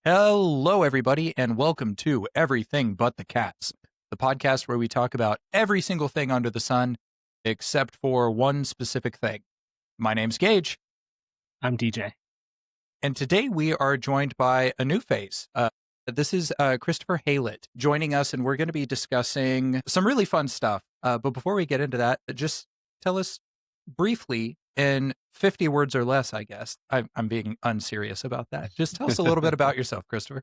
Hello, everybody, and welcome to Everything But the Cats, the podcast where we talk about every single thing under the sun, except for one specific thing. My name's Gage. I'm DJ. And today we are joined by a new face. This is Christopher Haylett joining us, and we're going to be discussing some really fun stuff. But before we get into that, just tell us briefly, in 50 words or less, I guess. I'm being unserious about that. Just tell us a little bit about yourself, Christopher.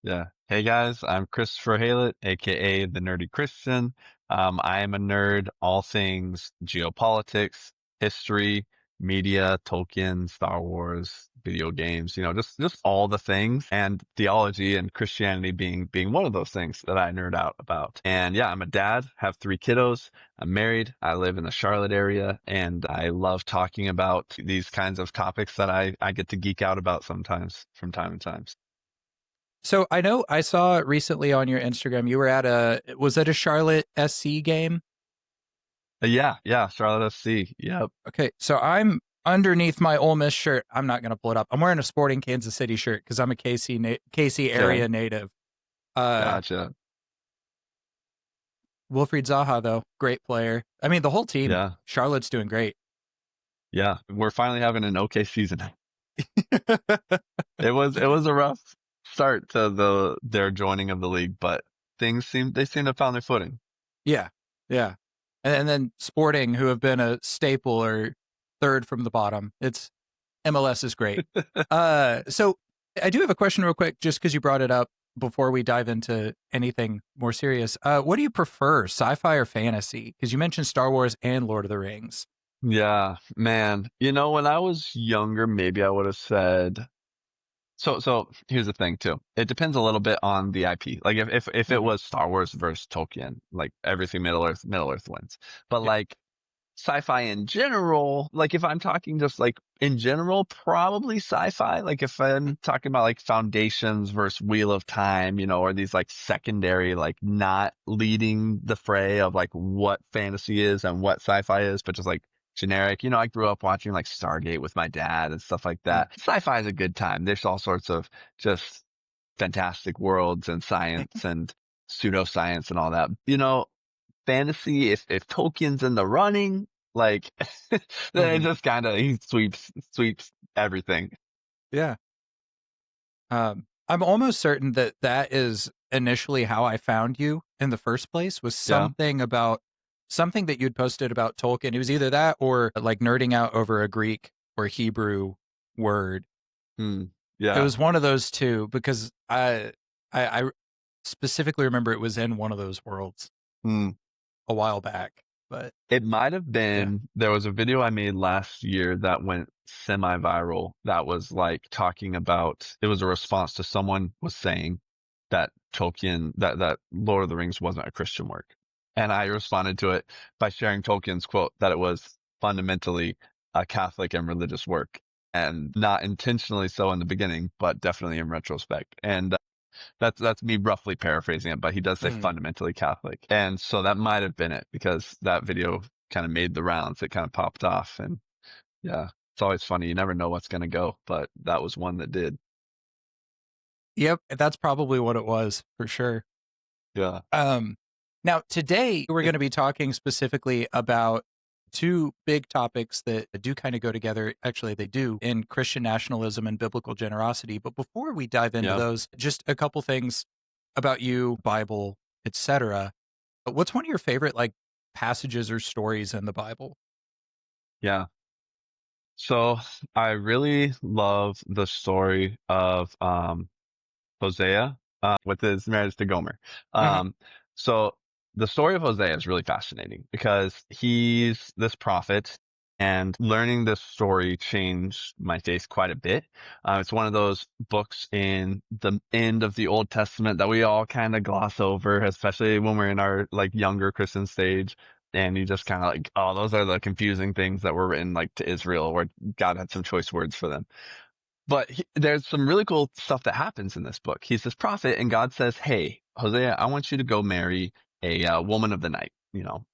Yeah. Hey guys, I'm Christopher Haylett, aka TheNerdyChristian. I am a nerd, all things geopolitics, history, media, Tolkien, Star Wars, video games, just all the things, and theology and Christianity being one of those things that I nerd out about. And yeah, I'm a dad, have 3 kiddos. I'm married. I live in the Charlotte area, and I love talking about these kinds of topics that I get to geek out about sometimes from time to time. So I know I saw recently on your Instagram, you were at was it a Charlotte SC game? Yeah, Charlotte FC. Yep. Okay, so I'm underneath my Ole Miss shirt. I'm not going to pull it up. I'm wearing a Sporting Kansas City shirt because I'm a KC area native. Gotcha. Wilfried Zaha, though, great player. I mean, the whole team. Yeah. Charlotte's doing great. Yeah, we're finally having an okay season. It was a rough start to their joining of the league, but they seem to have found their footing. Yeah. And then Sporting, who have been a staple, or third from the bottom. MLS is great. So I do have a question real quick, just because you brought it up before we dive into anything more serious. What do you prefer, sci-fi or fantasy? Because you mentioned Star Wars and Lord of the Rings. Yeah, man. When I was younger, maybe I would have said. So here's the thing too. It depends a little bit on the IP. Like if it was Star Wars versus Tolkien, like everything Middle Earth wins. But like sci-fi in general, like if I'm talking just like in general, probably sci-fi. Like if I'm talking about like Foundations versus Wheel of Time, or these like secondary, like not leading the fray of like what fantasy is and what sci-fi is, but just like generic. I grew up watching like Stargate with my dad and stuff like that. Sci-fi is a good time. There's all sorts of just fantastic worlds and science and pseudoscience and all that. Fantasy, if Tolkien's in the running, like then it just kind of he sweeps everything. Yeah. I'm almost certain that is initially how I found you in the first place, was something about something that you'd posted about Tolkien. It was either that or like nerding out over a Greek or Hebrew word. Yeah. It was one of those two, because I specifically remember it was in one of those worlds a while back. But it might have been, there was a video I made last year that went semi-viral that was like talking about, it was a response to someone was saying that Tolkien, that Lord of the Rings wasn't a Christian work. And I responded to it by sharing Tolkien's quote that it was fundamentally a Catholic and religious work, and not intentionally so in the beginning, but definitely in retrospect. And that's me roughly paraphrasing it, but he does say fundamentally Catholic. And so that might have been it, because that video kind of made the rounds. It kind of popped off. And yeah, it's always funny. You never know what's going to go, but that was one that did. Yep, that's probably what it was, for sure. Yeah. Now, today we're going to be talking specifically about 2 big topics that do kind of go together. Actually, they do, in Christian nationalism and biblical generosity. But before we dive into those, just a couple things about you, Bible, etc. What's one of your favorite like passages or stories in the Bible? Yeah. So I really love the story of Hosea with his marriage to Gomer. So the story of Hosea is really fascinating, because he's this prophet, and learning this story changed my faith quite a bit. It's one of those books in the end of the Old Testament that we all kind of gloss over, especially when we're in our like younger Christian stage. And you just kind of like, oh, those are the confusing things that were written like to Israel, where God had some choice words for them. But there's some really cool stuff that happens in this book. He's this prophet, and God says, "Hey, Hosea, I want you to go marry a woman of the night."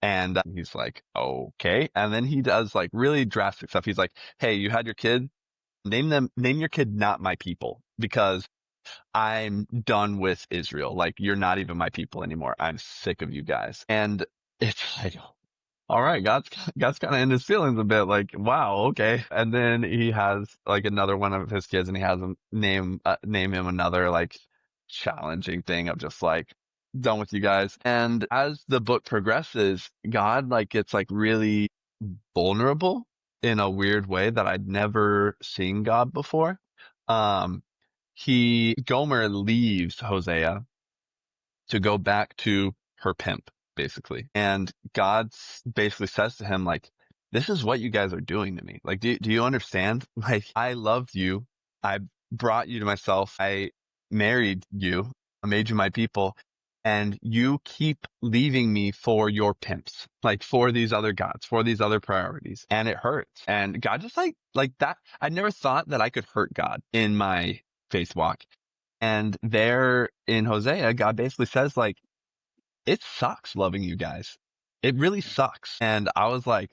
And he's like, "Okay." And then he does like really drastic stuff. He's like, "Hey, you had your kid. Name your kid not my people, because I'm done with Israel. Like, you're not even my people anymore. I'm sick of you guys." And it's like, all right, God's kind of in his feelings a bit, like, wow, okay. And then he has like another one of his kids, and he has him name him another like challenging thing of just like, done with you guys. And as the book progresses, God like gets like really vulnerable in a weird way that I'd never seen God before. Um, Gomer leaves Hosea to go back to her pimp, basically. And God basically says to him, like, this is what you guys are doing to me. Like, do you understand? Like, I loved you. I brought you to myself. I married you. I made you my people. And you keep leaving me for your pimps, like for these other gods, for these other priorities. And it hurts. And God just like that. I never thought that I could hurt God in my faith walk. And there in Hosea, God basically says like, it sucks loving you guys. It really sucks. And I was like,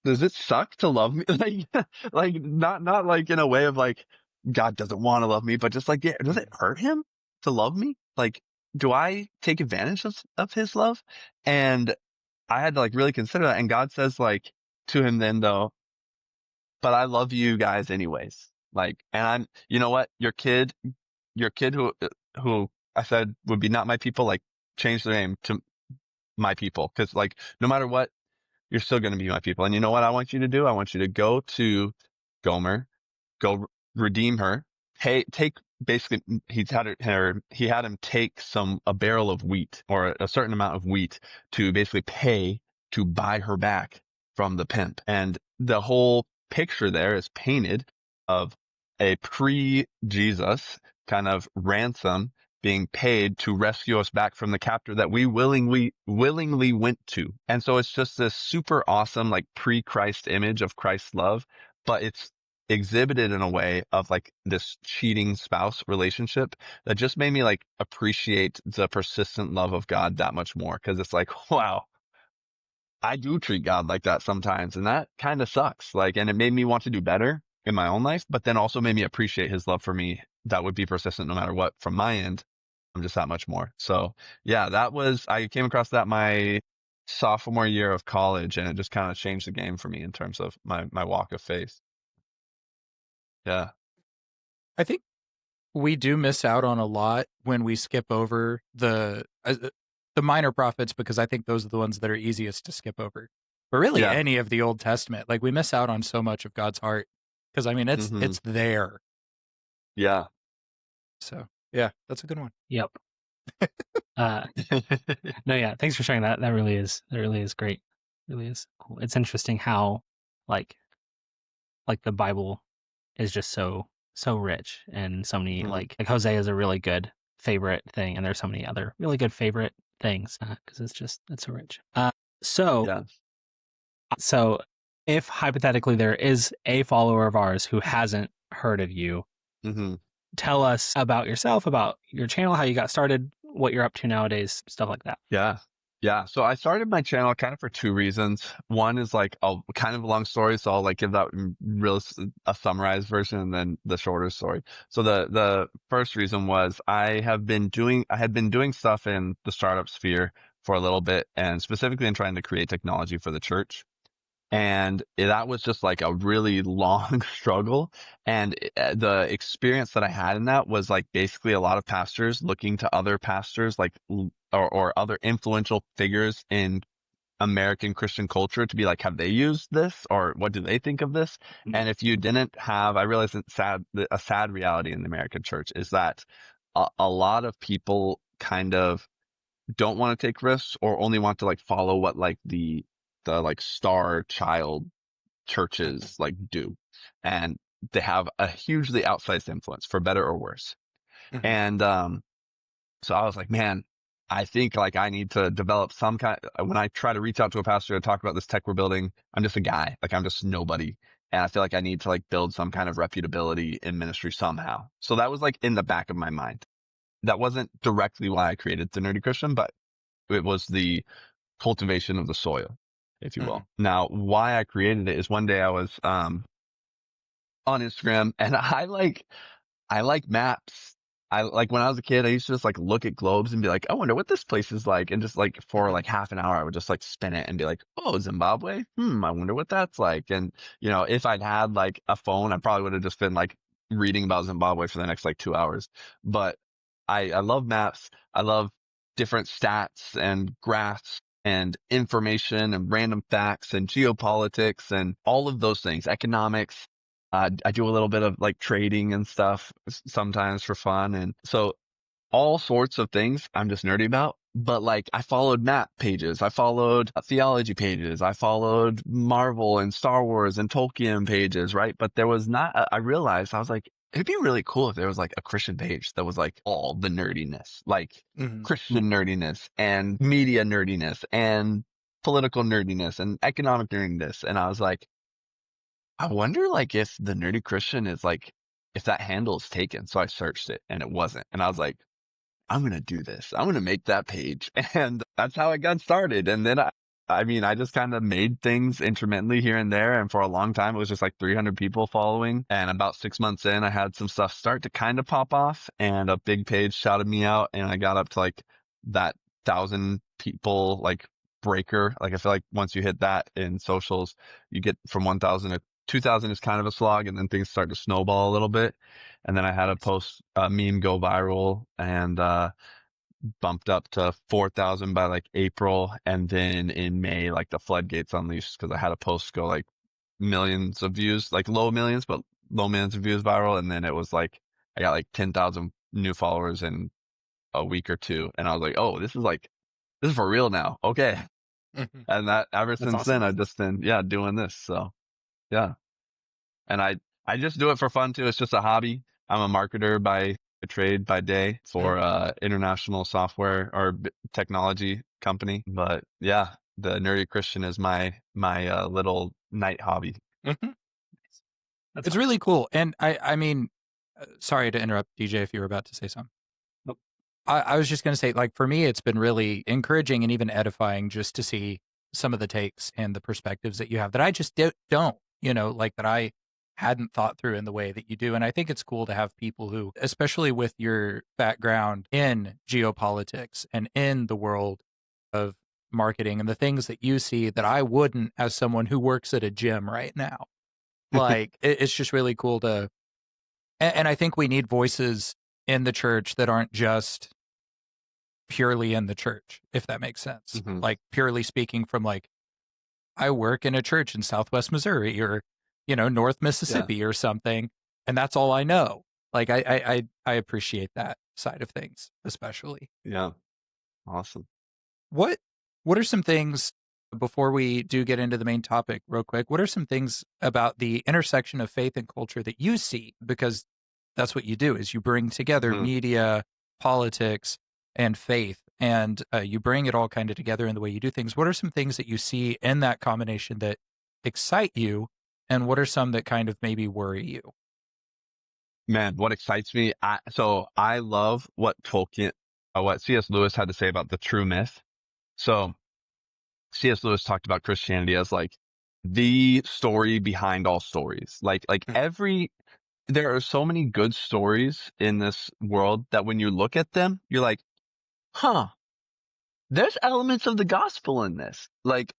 does it suck to love me? Like not like in a way of like, God doesn't want to love me, but just like, yeah, does it hurt him to love me? Like, do I take advantage of his love? And I had to like really consider that. And God says like to him then though, but I love you guys anyways. Like, and you know what? Your kid who I said would be not my people, like, change their name to my people. Cause like, no matter what, you're still going to be my people. And you know what I want you to do? I want you to go to Gomer, go redeem her. Hey, take basically, he had him take a barrel of wheat or a certain amount of wheat to basically pay to buy her back from the pimp. And the whole picture there is painted of a pre-Jesus kind of ransom being paid to rescue us back from the captor that we willingly went to. And so it's just this super awesome, like pre-Christ image of Christ's love, but it's exhibited in a way of like this cheating spouse relationship that just made me like appreciate the persistent love of God that much more. Cause it's like, wow, I do treat God like that sometimes. And that kind of sucks. Like, and it made me want to do better in my own life, but then also made me appreciate his love for me that would be persistent no matter what from my end. I'm just that much more. So yeah, I came across that my sophomore year of college, and it just kind of changed the game for me in terms of my walk of faith. Yeah. I think we do miss out on a lot when we skip over the minor prophets, because I think those are the ones that are easiest to skip over. But really, Yeah. any of the Old Testament, like we miss out on so much of God's heart, because I mean, Hmm. it's there. Yeah. So yeah, that's a good one. Yep. No, yeah. Thanks for sharing that. That really is great. It really is cool. It's interesting how like the Bible is just so rich, and so many Mhm. like Hosea is a really good favorite thing, and there's so many other really good favorite things because it's so rich. So Yeah. so if hypothetically there is a follower of ours who hasn't heard of you, Hmm. tell us about yourself, about your channel, how you got started, what you're up to nowadays, stuff like that. Yeah. Yeah. So I started my channel kind of for two reasons. One is like kind of a long story. So I'll like give that a summarized version and then the shorter story. So the first reason was I had been doing stuff in the startup sphere for a little bit, and specifically in trying to create technology for the church. And that was just like a really long struggle. And the experience that I had in that was like basically a lot of pastors looking to other pastors, like, or other influential figures in American Christian culture to be like, have they used this, or what do they think of this? And if you didn't have, I realize it's a sad reality in the American church is that a lot of people kind of don't want to take risks, or only want to like follow what like the like star child churches like do. And they have a hugely outsized influence for better or worse. Mhm. And, so I was like, man, I think like I need to develop some kind, when I try to reach out to a pastor to talk about this tech we're building, I'm just a guy. Like I'm just nobody. And I feel like I need to like build some kind of reputability in ministry somehow. So that was like in the back of my mind. That wasn't directly why I created the Nerdy Christian, but it was the cultivation of the soil, if you will. Now, why I created it is one day I was, on Instagram and I like maps. I like when I was a kid, I used to just like look at globes and be like, I wonder what this place is like. And just like for like half an hour, I would just like spin it and be like, oh, Zimbabwe. I wonder what that's like. And you know, if I'd had like a phone, I probably would have just been like reading about Zimbabwe for the next like 2 hours. But I love maps. I love different stats and graphs and information and random facts and geopolitics and all of those things, economics. I do a little bit of like trading and stuff sometimes for fun. And so all sorts of things I'm just nerdy about. But like I followed map pages. I followed theology pages. I followed Marvel and Star Wars and Tolkien pages, right? But there was not, I realized I was like, it'd be really cool if there was like a Christian page that was like all the nerdiness, like Christian nerdiness and media nerdiness and political nerdiness and economic nerdiness. And I was like, I wonder like if the Nerdy Christian is like, if that handle is taken. So I searched it and it wasn't. And I was like, I'm going to do this. I'm going to make that page. And that's how it got started. And then I mean, I just kind of made things intermittently here and there. And for a long time, it was just like 300 people following. And about 6 months in, I had some stuff start to kind of pop off and a big page shouted me out. And I got up to like that 1,000 people, like breaker. Like I feel like once you hit that in socials, you get from 1,000 to 2,000 is kind of a slog and then things start to snowball a little bit. And then I had a post, meme go viral and, bumped up to 4,000 by like April. And then in May, like the floodgates unleashed because I had a post go like millions of views, like low millions, but low millions of views viral. And then it was like, I got like 10,000 new followers in a week or two. And I was like, oh, this is for real now. Okay. And that ever since awesome. then, I've just been, doing this. So yeah. And I just do it for fun too. It's just a hobby. I'm a marketer by trade by day for international software or technology company. But yeah, the Nerdy Christian is my little night hobby. It's awesome. Really cool. And I mean, sorry to interrupt, DJ, if you were about to say something. Nope. I was just going to say, like, for me, it's been really encouraging and even edifying just to see some of the takes and the perspectives that you have that I just don't, like that I hadn't thought through in the way that you do. And I think it's cool to have people who, especially with your background in geopolitics and in the world of marketing and the things that you see that I wouldn't as someone who works at a gym right now. Like, it's just really cool to, and I think we need voices in the church that aren't just purely in the church, if that makes sense. Like purely speaking from like, I work in a church in Southwest Missouri or, North Mississippi or something. And that's all I know. Like I appreciate that side of things, especially. Yeah. Awesome. What are some things before we do get into the main topic real quick? What are some things about the intersection of faith and culture that you see? Because that's what you do is you bring together media, politics, and faith, and you bring it all kind of together in the way you do things. What are some things that you see in that combination that excite you, and what are some that kind of maybe worry you? Man, what excites me? I love what what C.S. Lewis had to say about the true myth. So C.S. Lewis talked about Christianity as like the story behind all stories. Like there are so many good stories in this world that when you look at them, you're like, huh, there's elements of the gospel in this. Like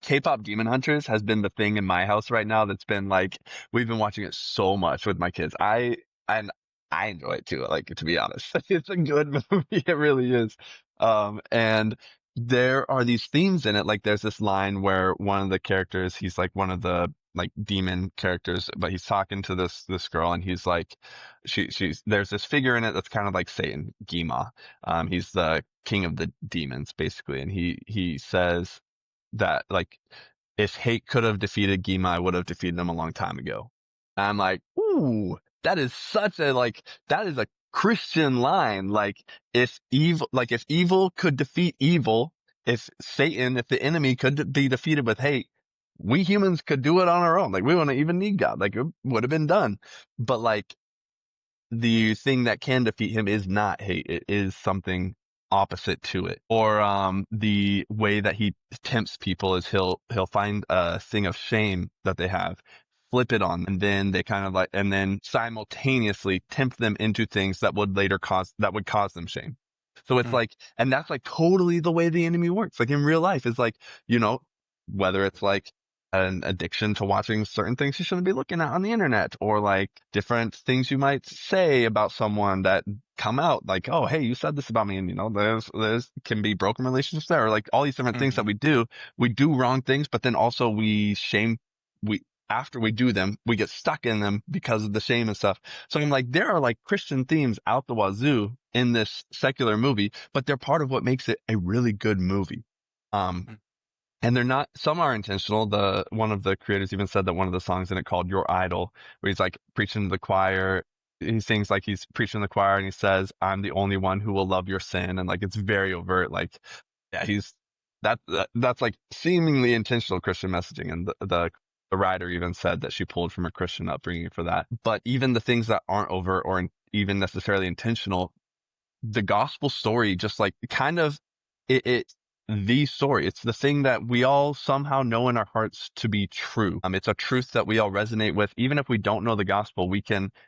K-pop Demon Hunters has been the thing in my house right now that's been like, we've been watching it so much with my kids. I enjoy it too, like, to be honest. It's a good movie. It really is. And there are these themes in it. Like there's this line where one of the characters, he's like one of the like demon characters, but he's talking to this girl and he's like, there's this figure in it that's kind of like Satan, Gima. He's the king of the demons basically. And he says that like, if hate could have defeated Gima, I would have defeated him a long time ago. And I'm like, ooh, that is such a, like, that is a Christian line. Like if evil could defeat evil, if the enemy could be defeated with hate, we humans could do it on our own. Like we wouldn't even need God. Like it would have been done. But like the thing that can defeat him is not hate. It is something opposite to it. Or the way that he tempts people is he'll find a thing of shame that they have, flip it on them, and then they kind of like, and then simultaneously tempt them into things that would cause them shame. So it's like, and that's like totally the way the enemy works. Like in real life, it's like, whether it's like an addiction to watching certain things you shouldn't be looking at on the internet, or like different things you might say about someone that come out like, oh, hey, you said this about me. And there's can be broken relationships there, or like all these different things that we do wrong things, but then also after we do them, we get stuck in them because of the shame and stuff. So I'm like, there are like Christian themes out the wazoo in this secular movie, but they're part of what makes it a really good movie. And they're not, some are intentional. One of the creators even said that one of the songs in it called Your Idol, where he's like preaching to the choir. He sings like he's preaching to the choir and he says, I'm the only one who will love your sin. And like, it's very overt. Like, yeah, that's like seemingly intentional Christian messaging. And the writer even said that she pulled from her Christian upbringing for that. But even the things that aren't overt or even necessarily intentional, the gospel story, just like kind of the story. It's the thing that we all somehow know in our hearts to be true. It's a truth that we all resonate with. Even if we don't know the gospel,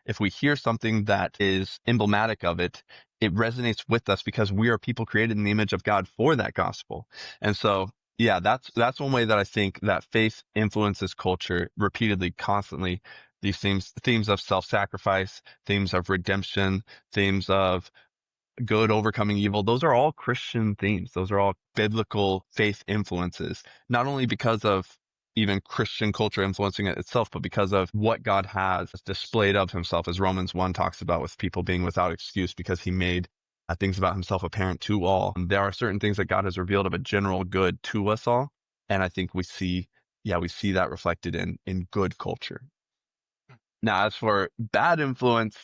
if we hear something that is emblematic of it, it resonates with us because we are people created in the image of God for that gospel. And so, yeah, that's one way that I think that faith influences culture repeatedly, constantly. These themes of self-sacrifice, themes of redemption, themes of good overcoming evil. Those are all Christian themes. Those are all biblical faith influences, not only because of even Christian culture influencing it itself, but because of what God has displayed of himself, as Romans 1 talks about, with people being without excuse because he made things about himself apparent to all. And there are certain things that God has revealed of a general good to us all. And I think we see that reflected in good culture. Now, as for bad influence,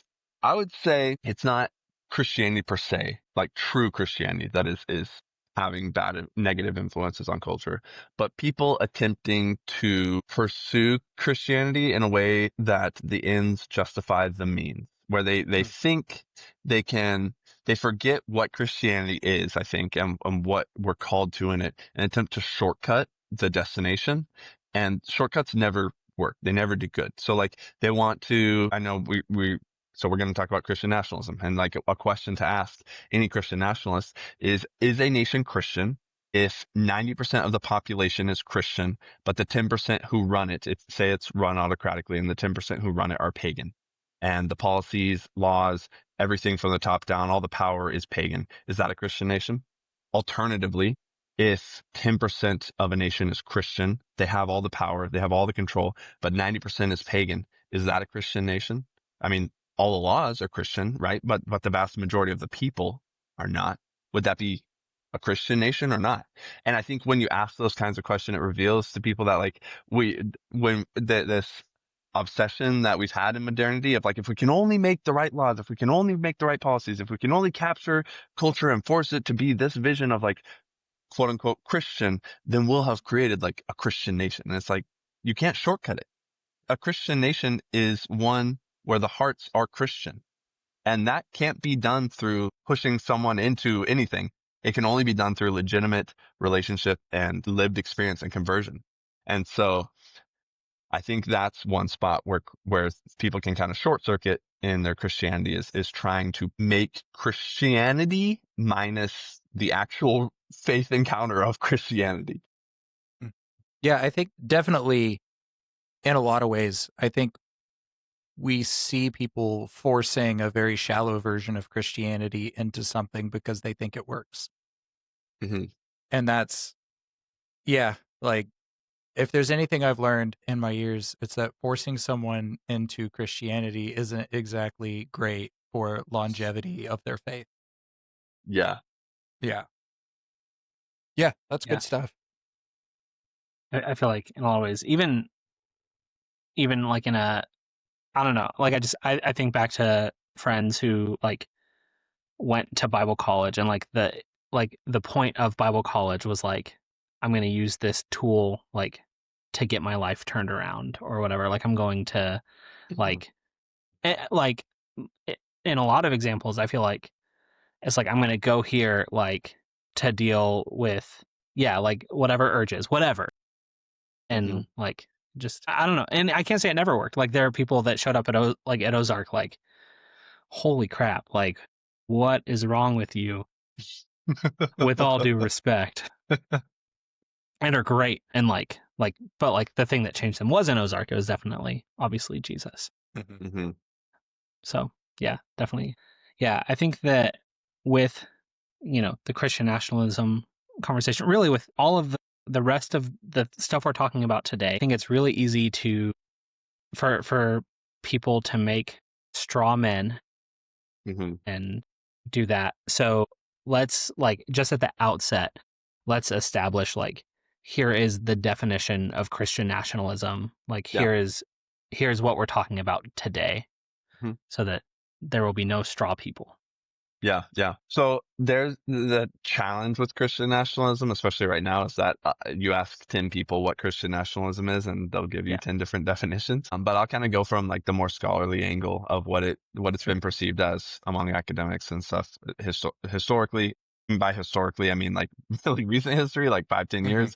I would say it's not Christianity per se, like true Christianity that is having bad negative influences on culture, but people attempting to pursue Christianity in a way that the ends justify the means, where they think they forget what Christianity is, I think, and what we're called to in it, and attempt to shortcut the destination. And shortcuts never work. They never do good. So like they want to, I know so we're going to talk about Christian nationalism, and like a question to ask any Christian nationalist is a nation Christian if 90% of the population is Christian, but the 10% who run it, say it's run autocratically, and the 10% who run it are pagan, and the policies, laws, everything from the top down, all the power is pagan. Is that a Christian nation? Alternatively, if 10% of a nation is Christian, they have all the power, they have all the control, but 90% is pagan. Is that a Christian nation? I mean, all the laws are Christian, right? But the vast majority of the people are not. Would that be a Christian nation or not? And I think when you ask those kinds of questions, it reveals to people that like this obsession that we've had in modernity of like, if we can only make the right laws, if we can only make the right policies, if we can only capture culture and force it to be this vision of like, quote unquote Christian, then we'll have created like a Christian nation. And it's like, you can't shortcut it. A Christian nation is one where the hearts are Christian. And that can't be done through pushing someone into anything. It can only be done through legitimate relationship and lived experience and conversion. And so I think that's one spot where people can kind of short circuit in their Christianity is trying to make Christianity minus the actual faith encounter of Christianity. Yeah, I think definitely in a lot of ways, I think we see people forcing a very shallow version of Christianity into something because they think it works. Mm-hmm. And that's, yeah, like if there's anything I've learned in my years, it's that forcing someone into Christianity isn't exactly great for longevity of their faith. Yeah. Yeah. Yeah, that's Yeah. good stuff. I feel like in a lot of ways, even like in a, I don't know, like I think back to friends who like went to Bible college, and like the point of Bible college was like, I'm going to use this tool like to get my life turned around or whatever. Like I'm going to like like in a lot of examples, I feel like it's like I'm going to go here like to deal with like whatever urges, whatever. And like just I don't know. And I can't say it never worked. Like there are people that showed up at at Ozark like, holy crap, like what is wrong with you? With all due respect. And are great and but like the thing that changed them wasn't Ozark. It was definitely obviously Jesus. So yeah, definitely. Yeah, I think that with the Christian nationalism conversation, really with all of the rest of the stuff we're talking about today, I think it's really easy for people to make straw men and do that. So let's like just at the outset, let's establish like here is the definition of Christian nationalism. Like here's what we're talking about today, so that there will be no straw people. Yeah. So there's the challenge with Christian nationalism, especially right now, is that you ask 10 people what Christian nationalism is, and they'll give you 10 different definitions. But I'll kind of go from like the more scholarly angle of what it's been perceived as among academics and stuff historically. And by historically, I mean like really recent history, like 5-10 years,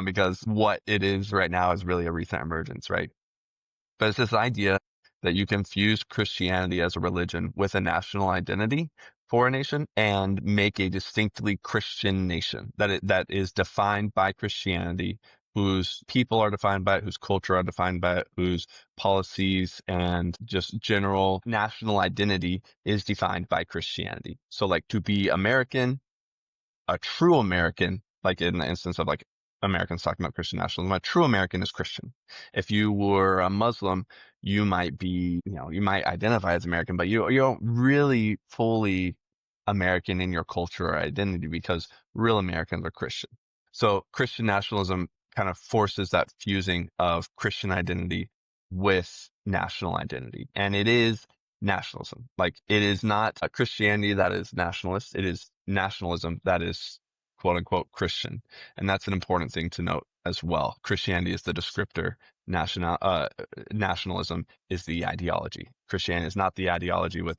because what it is right now is really a recent emergence, right? But it's this idea that you can fuse Christianity as a religion with a national identity for a nation and make a distinctly Christian nation that is defined by Christianity, whose people are defined by it, whose culture are defined by it, whose policies and just general national identity is defined by Christianity. So like to be American, a true American, like in the instance of like Americans talking about Christian nationalism, a true American is Christian. If you were a Muslim, you might be, you might identify as American, but you don't really fully American in your culture or identity, because real Americans are Christian. So Christian nationalism kind of forces that fusing of Christian identity with national identity. And it is nationalism. Like it is not a Christianity that is nationalist. It is nationalism that is quote unquote Christian. And that's an important thing to note as well. Christianity is the descriptor. Nationalism is the ideology. Christianity is not the ideology, with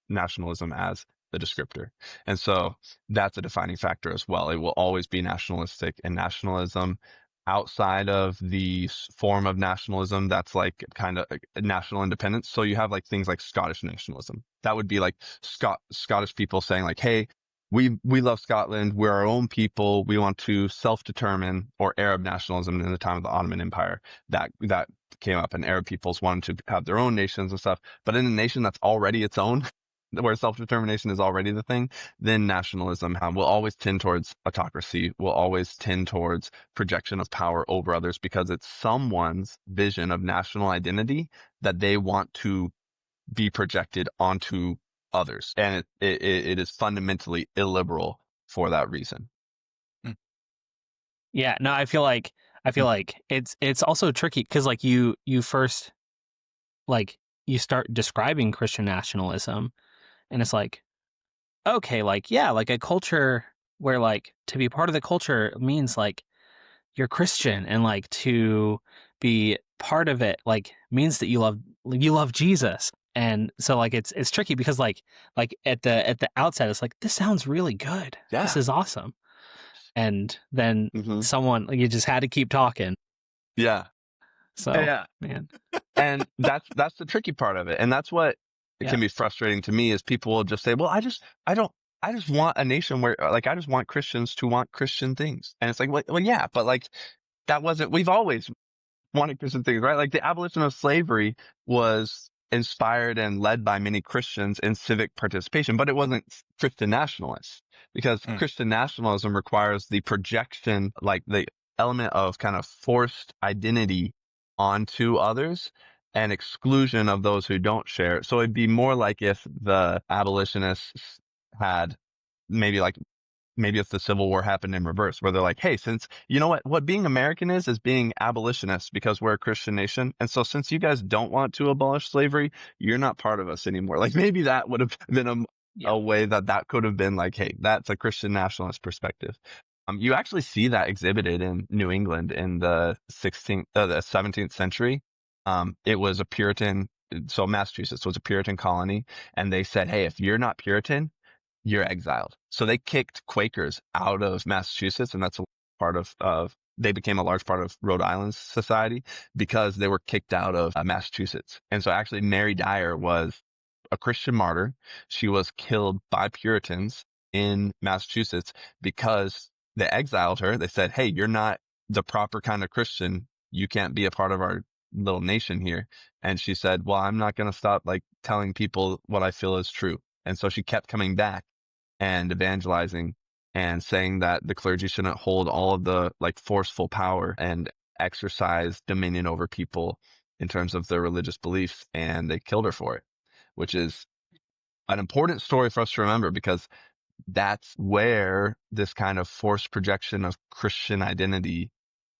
nationalism as the descriptor. And so that's a defining factor as well. It will always be nationalistic, and nationalism outside of the form of nationalism that's like kind of national independence. So you have like things like Scottish nationalism. That would be like Scottish people saying like, hey, we love Scotland. We're our own people. We want to self-determine. Or Arab nationalism in the time of the Ottoman Empire, that came up, and Arab peoples wanted to have their own nations and stuff. But in a nation that's already its own, where self-determination is already the thing, then nationalism will always tend towards autocracy, will always tend towards projection of power over others, because it's someone's vision of national identity that they want to be projected onto others. And it is fundamentally illiberal for that reason. Yeah, no, I feel like it's also tricky because like you first like you start describing Christian nationalism, and it's like, okay, like yeah, like a culture where like to be part of the culture means like you're Christian, and like to be part of it like means that you love Jesus. And so like it's tricky because like at the outset it's like, this sounds really good. Yeah. This is awesome. And then someone, like, you just had to keep talking. Yeah. So yeah. Man. And that's the tricky part of it. And that's what it can be frustrating to me, is people will just say, well, I just want a nation where like, I just want Christians to want Christian things. And it's like, well, yeah, but like we've always wanted Christian things, right? Like the abolition of slavery was inspired and led by many Christians in civic participation, but it wasn't Christian nationalist, because Christian nationalism requires the projection, like the element of kind of forced identity onto others and exclusion of those who don't share. So it'd be more like if the abolitionists had maybe if the Civil War happened in reverse, where they're like, hey, since you know what being American is being abolitionists, because we're a Christian nation. And so since you guys don't want to abolish slavery, you're not part of us anymore. Like maybe that would have been a way that could have been like, hey, that's a Christian nationalist perspective. You actually see that exhibited in New England in the 17th century. It was a Puritan, so Massachusetts was a Puritan colony, and they said, hey, if you're not Puritan, you're exiled. So they kicked Quakers out of Massachusetts, and that's a part of they became a large part of Rhode Island's society because they were kicked out of Massachusetts. And so actually Mary Dyer was a Christian martyr. She was killed by Puritans in Massachusetts because they exiled her. They said, hey, you're not the proper kind of Christian. You can't be a part of our little nation here. And she said, well, I'm not going to stop like telling people what I feel is true. And so she kept coming back and evangelizing and saying that the clergy shouldn't hold all of the like forceful power and exercise dominion over people in terms of their religious beliefs. And they killed her for it, which is an important story for us to remember because that's where this kind of forced projection of Christian identity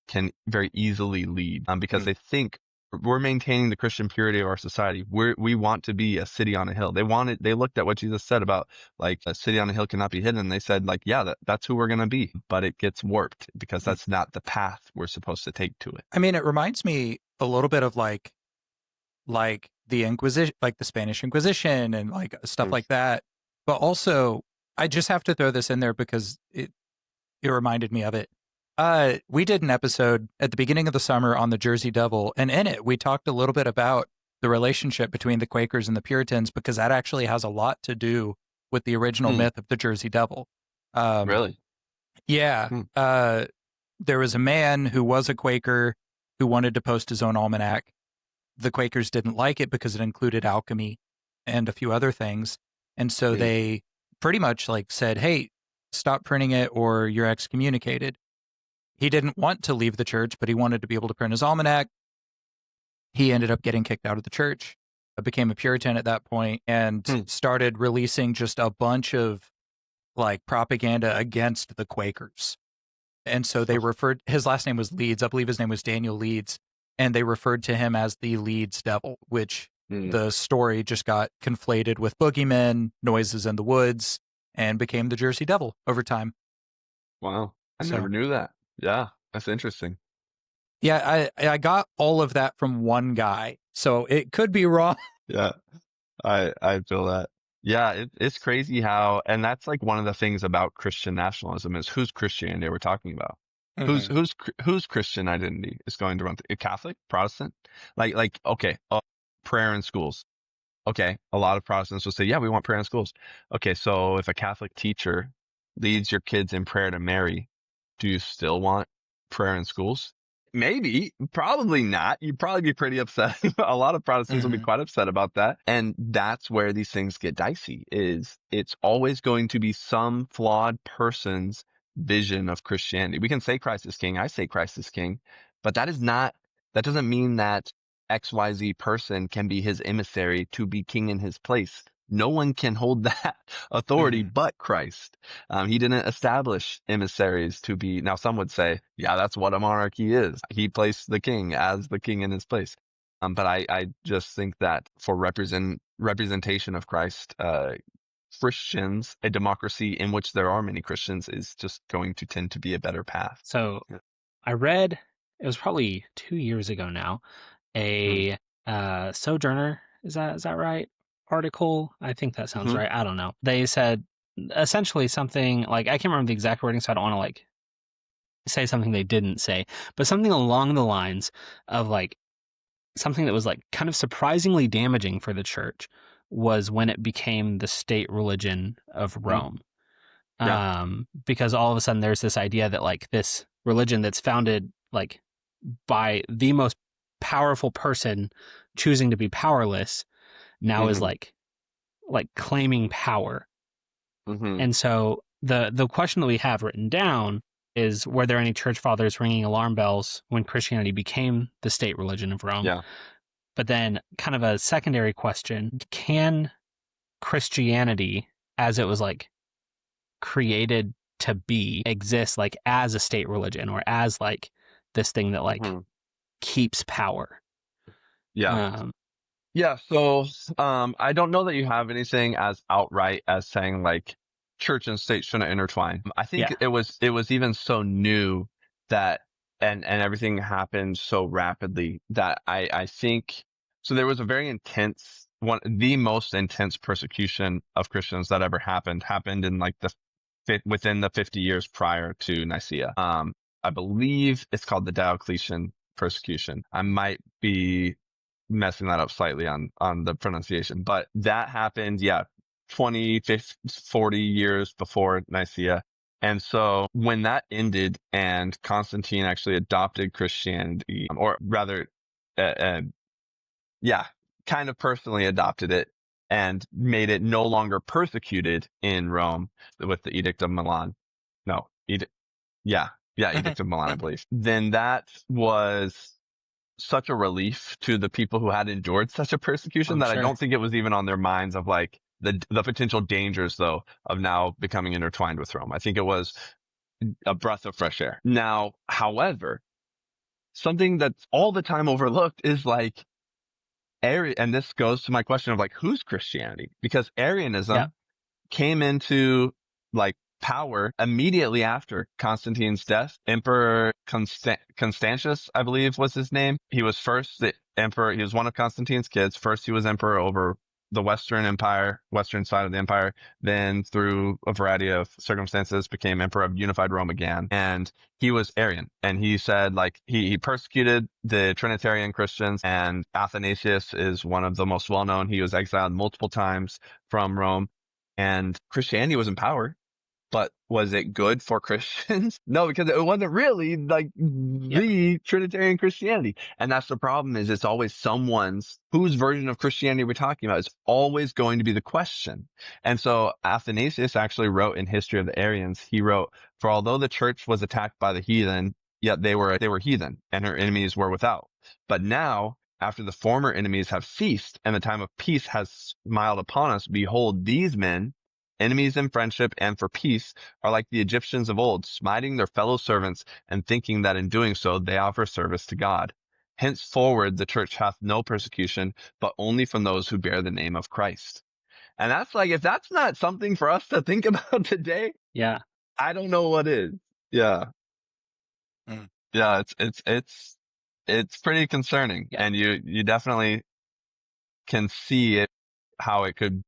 can very easily lead, because they think we're maintaining the Christian purity of our society. We want to be a city on a hill. They looked at what Jesus said about like a city on a hill cannot be hidden. And they said like, yeah, that's who we're going to be, but it gets warped because that's not the path we're supposed to take to it. I mean, it reminds me a little bit of like the Inquisition, like the Spanish Inquisition and like stuff like that. But also I just have to throw this in there because it reminded me of it. We did an episode at the beginning of the summer on the Jersey Devil, and in it, we talked a little bit about the relationship between the Quakers and the Puritans because that actually has a lot to do with the original myth of the Jersey Devil. Really? Yeah. There was a man who was a Quaker who wanted to post his own almanac. The Quakers didn't like it because it included alchemy and a few other things. And so they pretty much like said, hey, stop printing it or you're excommunicated. He didn't want to leave the church, but he wanted to be able to print his almanac. He ended up getting kicked out of the church, became a Puritan at that point, and started releasing just a bunch of like propaganda against the Quakers. And so they referred, his last name was Leeds. I believe his name was Daniel Leeds. And they referred to him as the Leeds Devil, which the story just got conflated with boogeymen, noises in the woods, and became the Jersey Devil over time. Wow. I never knew that. Yeah, that's interesting. Yeah, I got all of that from one guy, so it could be wrong. Yeah, I feel that. Yeah, it's crazy how, and that's like one of the things about Christian nationalism is whose Christianity we're talking about. Whose Christian identity is going to run through? Catholic, Protestant? Like okay, prayer in schools. Okay, a lot of Protestants will say, yeah, we want prayer in schools. Okay, so if a Catholic teacher leads your kids in prayer to Mary, do you still want prayer in schools? Maybe, probably not. You'd probably be pretty upset. A lot of Protestants will be quite upset about that. And that's where these things get dicey, is it's always going to be some flawed person's vision of Christianity. We can say Christ is king. I say Christ is king, but that doesn't mean that XYZ person can be his emissary to be king in his place. No one can hold that authority but Christ. He didn't establish emissaries to be, now some would say, yeah, that's what a monarchy is. He placed the king as the king in his place. But I just think that for representation of Christ, Christians, a democracy in which there are many Christians is just going to tend to be a better path. So I read, it was probably 2 years ago now, a Sojourner, is that right? Article, I think that sounds right. I don't know. They said essentially something like, I can't remember the exact wording, so I don't want to like say something they didn't say, but something along the lines of like something that was like kind of surprisingly damaging for the church was when it became the state religion of Rome. Because all of a sudden there's this idea that like this religion that's founded like by the most powerful person choosing to be powerless now is like claiming power. And so the question that we have written down is, were there any church fathers ringing alarm bells when Christianity became the state religion of Rome? Yeah. But then kind of a secondary question, can Christianity as it was like created to be exist like as a state religion or as like this thing that like keeps power? Yeah. Yeah, so I don't know that you have anything as outright as saying like church and state shouldn't intertwine. I think Yeah. it was even so new that and everything happened so rapidly that I think so there was a very intense the most intense persecution of Christians that ever happened in like within the 50 years prior to Nicaea. I believe it's called the Diocletian persecution. I might be messing that up slightly on the pronunciation, but that happened, 20, 50, 40 years before Nicaea. And so when that ended and Constantine actually adopted Christianity, or rather, uh, uh, yeah, kind of personally adopted it and made it no longer persecuted in Rome with the Edict of Milan. No, yeah, Edict of Milan, I believe. Then that was such a relief to the people who had endured such a persecution that I Sure. don't think it was even on their minds of like the potential dangers though of now becoming intertwined with Rome. I think it was a breath of fresh air. Now, however, something that's all the time overlooked is like and this goes to my question of like who's Christianity? Because Yeah. Arianism came into like power immediately after Constantine's death. Emperor Constantius, I believe was his name. He was first the emperor. He was one of Constantine's kids. First, he was emperor over the Western side of the empire. Then through a variety of circumstances became emperor of unified Rome again. And he was Arian. And he said like he persecuted the Trinitarian Christians, and Athanasius is one of the most well known. He was exiled multiple times from Rome. And Christianity was in power, but was it good for Christians? No, because it wasn't really like Yeah. the Trinitarian Christianity. And that's the problem is it's always whose version of Christianity we're talking about is always going to be the question. And so Athanasius actually wrote in History of the Arians, he wrote, for although the church was attacked by the heathen, yet they were heathen and her enemies were without. But now, after the former enemies have ceased and the time of peace has smiled upon us, behold, these men, enemies in friendship and for peace, are like the Egyptians of old, smiting their fellow servants and thinking that in doing so they offer service to God. Henceforward the church hath no persecution, but only from those who bear the name of Christ. And that's like, if that's not something for us to think about today, Yeah. I don't know what is. Yeah. Mm. Yeah. It's pretty concerning. Yeah. And you definitely can see it, how it could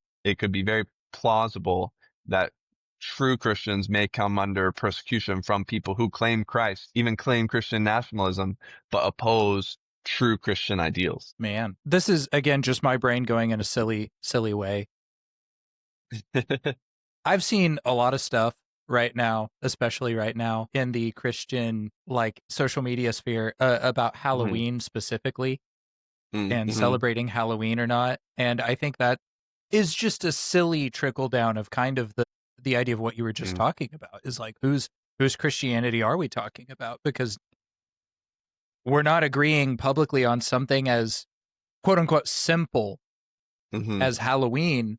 be very plausible that true Christians may come under persecution from people who claim Christ, even claim Christian nationalism, but oppose true Christian ideals. Man, this is again just my brain going in a silly way. I've seen a lot of stuff right now, especially right now in the Christian like social media sphere about Halloween specifically and celebrating Halloween or not. And I think that is just a silly trickle down of kind of the idea of what you were just talking about is like whose Christianity are we talking about? Because we're not agreeing publicly on something as quote unquote simple as Halloween,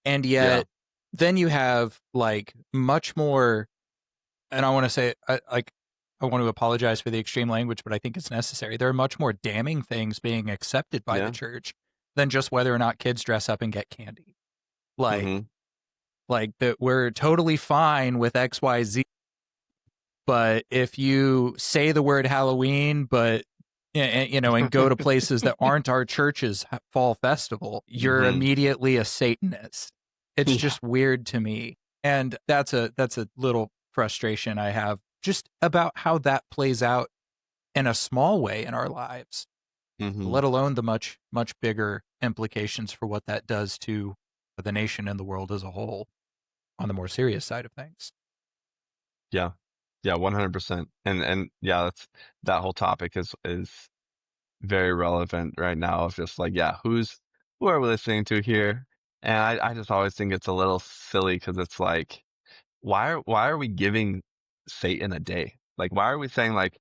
and yet then you have like much more, and I want to say I want to apologize for the extreme language, but I think it's necessary. There are much more damning things being accepted by the church than just whether or not kids dress up and get candy. Like that we're totally fine with XYZ, but if you say the word Halloween, but and go to places that aren't our church's fall festival, you're immediately a Satanist. It's just weird to me. And that's a little frustration I have just about how that plays out in a small way in our lives, let alone the much bigger implications for what that does to the nation and the world as a whole on the more serious side of things. Yeah. Yeah, 100%. And yeah, that whole topic is very relevant right now of just like, who are we listening to here? And I just always think it's a little silly because it's like, why are we giving Satan a day? Like, why are we saying like,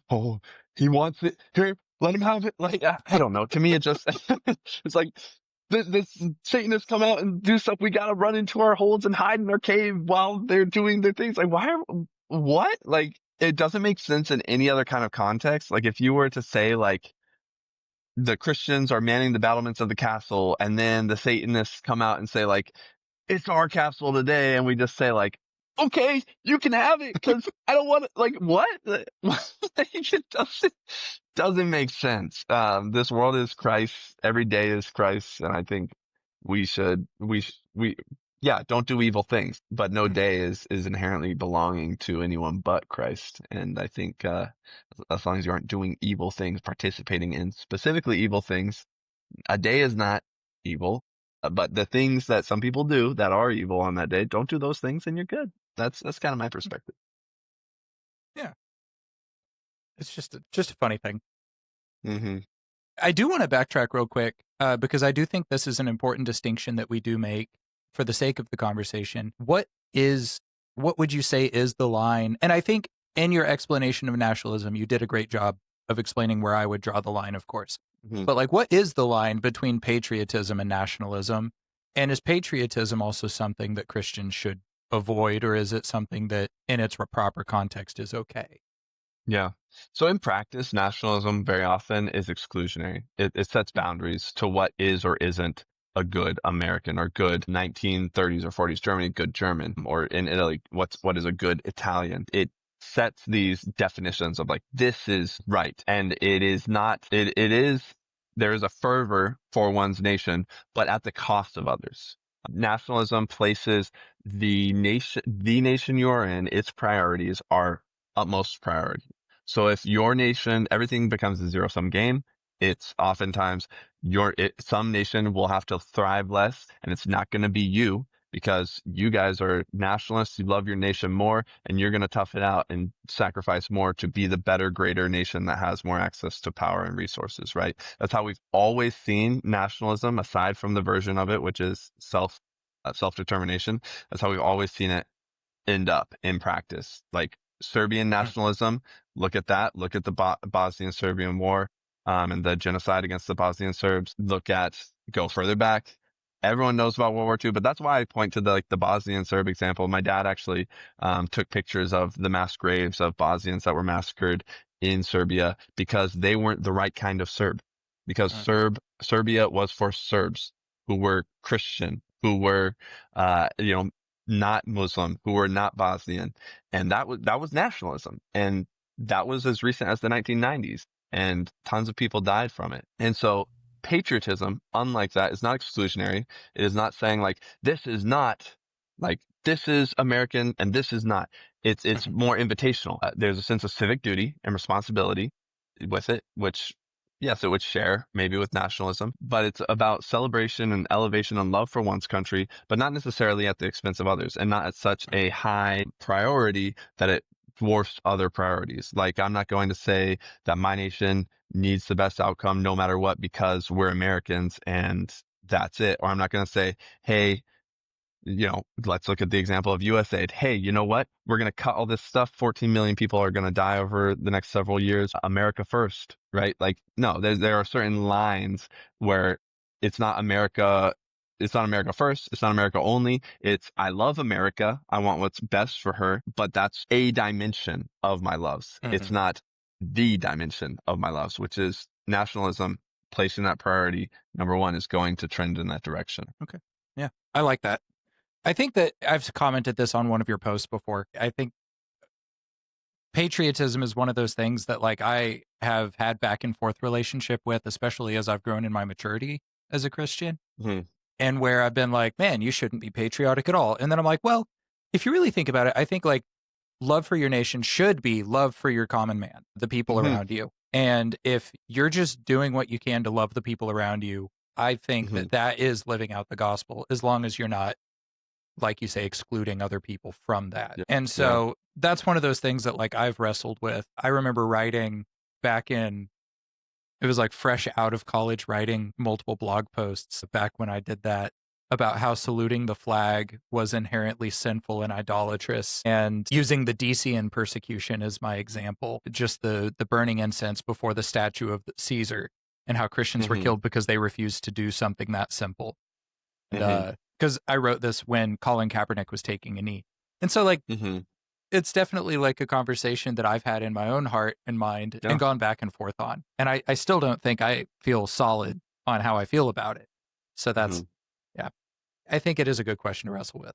oh, he wants it here, let him have it? Like, I don't know. To me, it just, it's like, this Satanists come out and do stuff. We got to run into our holes and hide in our cave while they're doing their things. Like, what? Like, it doesn't make sense in any other kind of context. Like, if you were to say like, the Christians are manning the battlements of the castle, and then the Satanists come out and say like, it's our castle today, and we just say like, okay, you can have it because I don't want to. Like, what? It doesn't make sense. This world is Christ. Every day is Christ, and I think yeah, don't do evil things, but no day is inherently belonging to anyone but Christ. And I think as long as you aren't doing evil things, participating in specifically evil things, a day is not evil. But the things that some people do that are evil on that day, don't do those things, and you're good. That's kind of my perspective. Yeah, it's just a funny thing. Mm-hmm. I do want to backtrack real quick because I do think this is an important distinction that we do make for the sake of the conversation. What would you say is the line? And I think in your explanation of nationalism, you did a great job of explaining where I would draw the line, of course. Mm-hmm. But like, what is the line between patriotism and nationalism? And is patriotism also something that Christians should avoid, or is it something that in its proper context is okay? Yeah. So in practice, nationalism very often is exclusionary. It sets boundaries to what is or isn't a good American or good 1930s or 40s Germany, good German, or in Italy, what is a good Italian. It sets these definitions of like, this is right. And it is not, there is a fervor for one's nation, but at the cost of others. Nationalism places the nation you're in, its priorities are utmost priority. So if your nation, everything becomes a zero-sum game, it's oftentimes some nation will have to thrive less, and it's not going to be you because you guys are nationalists, you love your nation more, and you're going to tough it out and sacrifice more to be the better, greater nation that has more access to power and resources, right? That's how we've always seen nationalism, aside from the version of it, which is self-determination. That's how we've always seen it end up in practice. Like Serbian nationalism, look at that. Look at the Bosnian-Serbian War and the genocide against the Bosnian Serbs. Go further back. Everyone knows about World War II, but that's why I point to the Bosnian Serb example. My dad actually took pictures of the mass graves of Bosnians that were massacred in Serbia because they weren't the right kind of Serb. Because Serbia was for Serbs who were Christian, who were not Muslim, who were not Bosnian, and that was nationalism, and that was as recent as the 1990s, and tons of people died from it. And so patriotism, unlike that, is not exclusionary. It is not saying like this is American and this is not. It's more invitational. There's a sense of civic duty and responsibility with it, which yes, it would share maybe with nationalism, but it's about celebration and elevation and love for one's country, but not necessarily at the expense of others, and not at such a high priority that it dwarfs other priorities. Like, I'm not going to say that my nation needs the best outcome no matter what because we're Americans and that's it. Or I'm not going to say, hey, let's look at the example of USAID. Hey, you know what? We're going to cut all this stuff. 14 million people are going to die over the next several years. America first, right? Like, no, there are certain lines where it's not America. It's not America first. It's not America only. It's, I love America. I want what's best for her, but that's a dimension of my loves. Mm-hmm. It's not the dimension of my loves, which is nationalism. Placing that priority, number one, is going to trend in that direction. Okay. Yeah, I like that. I think that I've commented this on one of your posts before. I think patriotism is one of those things that like I have had back and forth relationship with, especially as I've grown in my maturity as a Christian. Mm-hmm. And where I've been like, man, you shouldn't be patriotic at all. And then I'm like, well, if you really think about it, I think like love for your nation should be love for your common man, the people around you. And if you're just doing what you can to love the people around you, I think that is living out the gospel, as long as you're not, like you say, excluding other people from that. Yeah. And so that's one of those things that like I've wrestled with. I remember writing back in, it was like fresh out of college, writing multiple blog posts back when I did that about how saluting the flag was inherently sinful and idolatrous, and using the Decian persecution as my example, just the burning incense before the statue of Caesar, and how Christians were killed because they refused to do something that simple. And because I wrote this when Colin Kaepernick was taking a knee. And so like it's definitely like a conversation that I've had in my own heart and mind Yeah. and gone back and forth on. And I still don't think I feel solid on how I feel about it. So that's, yeah, I think it is a good question to wrestle with.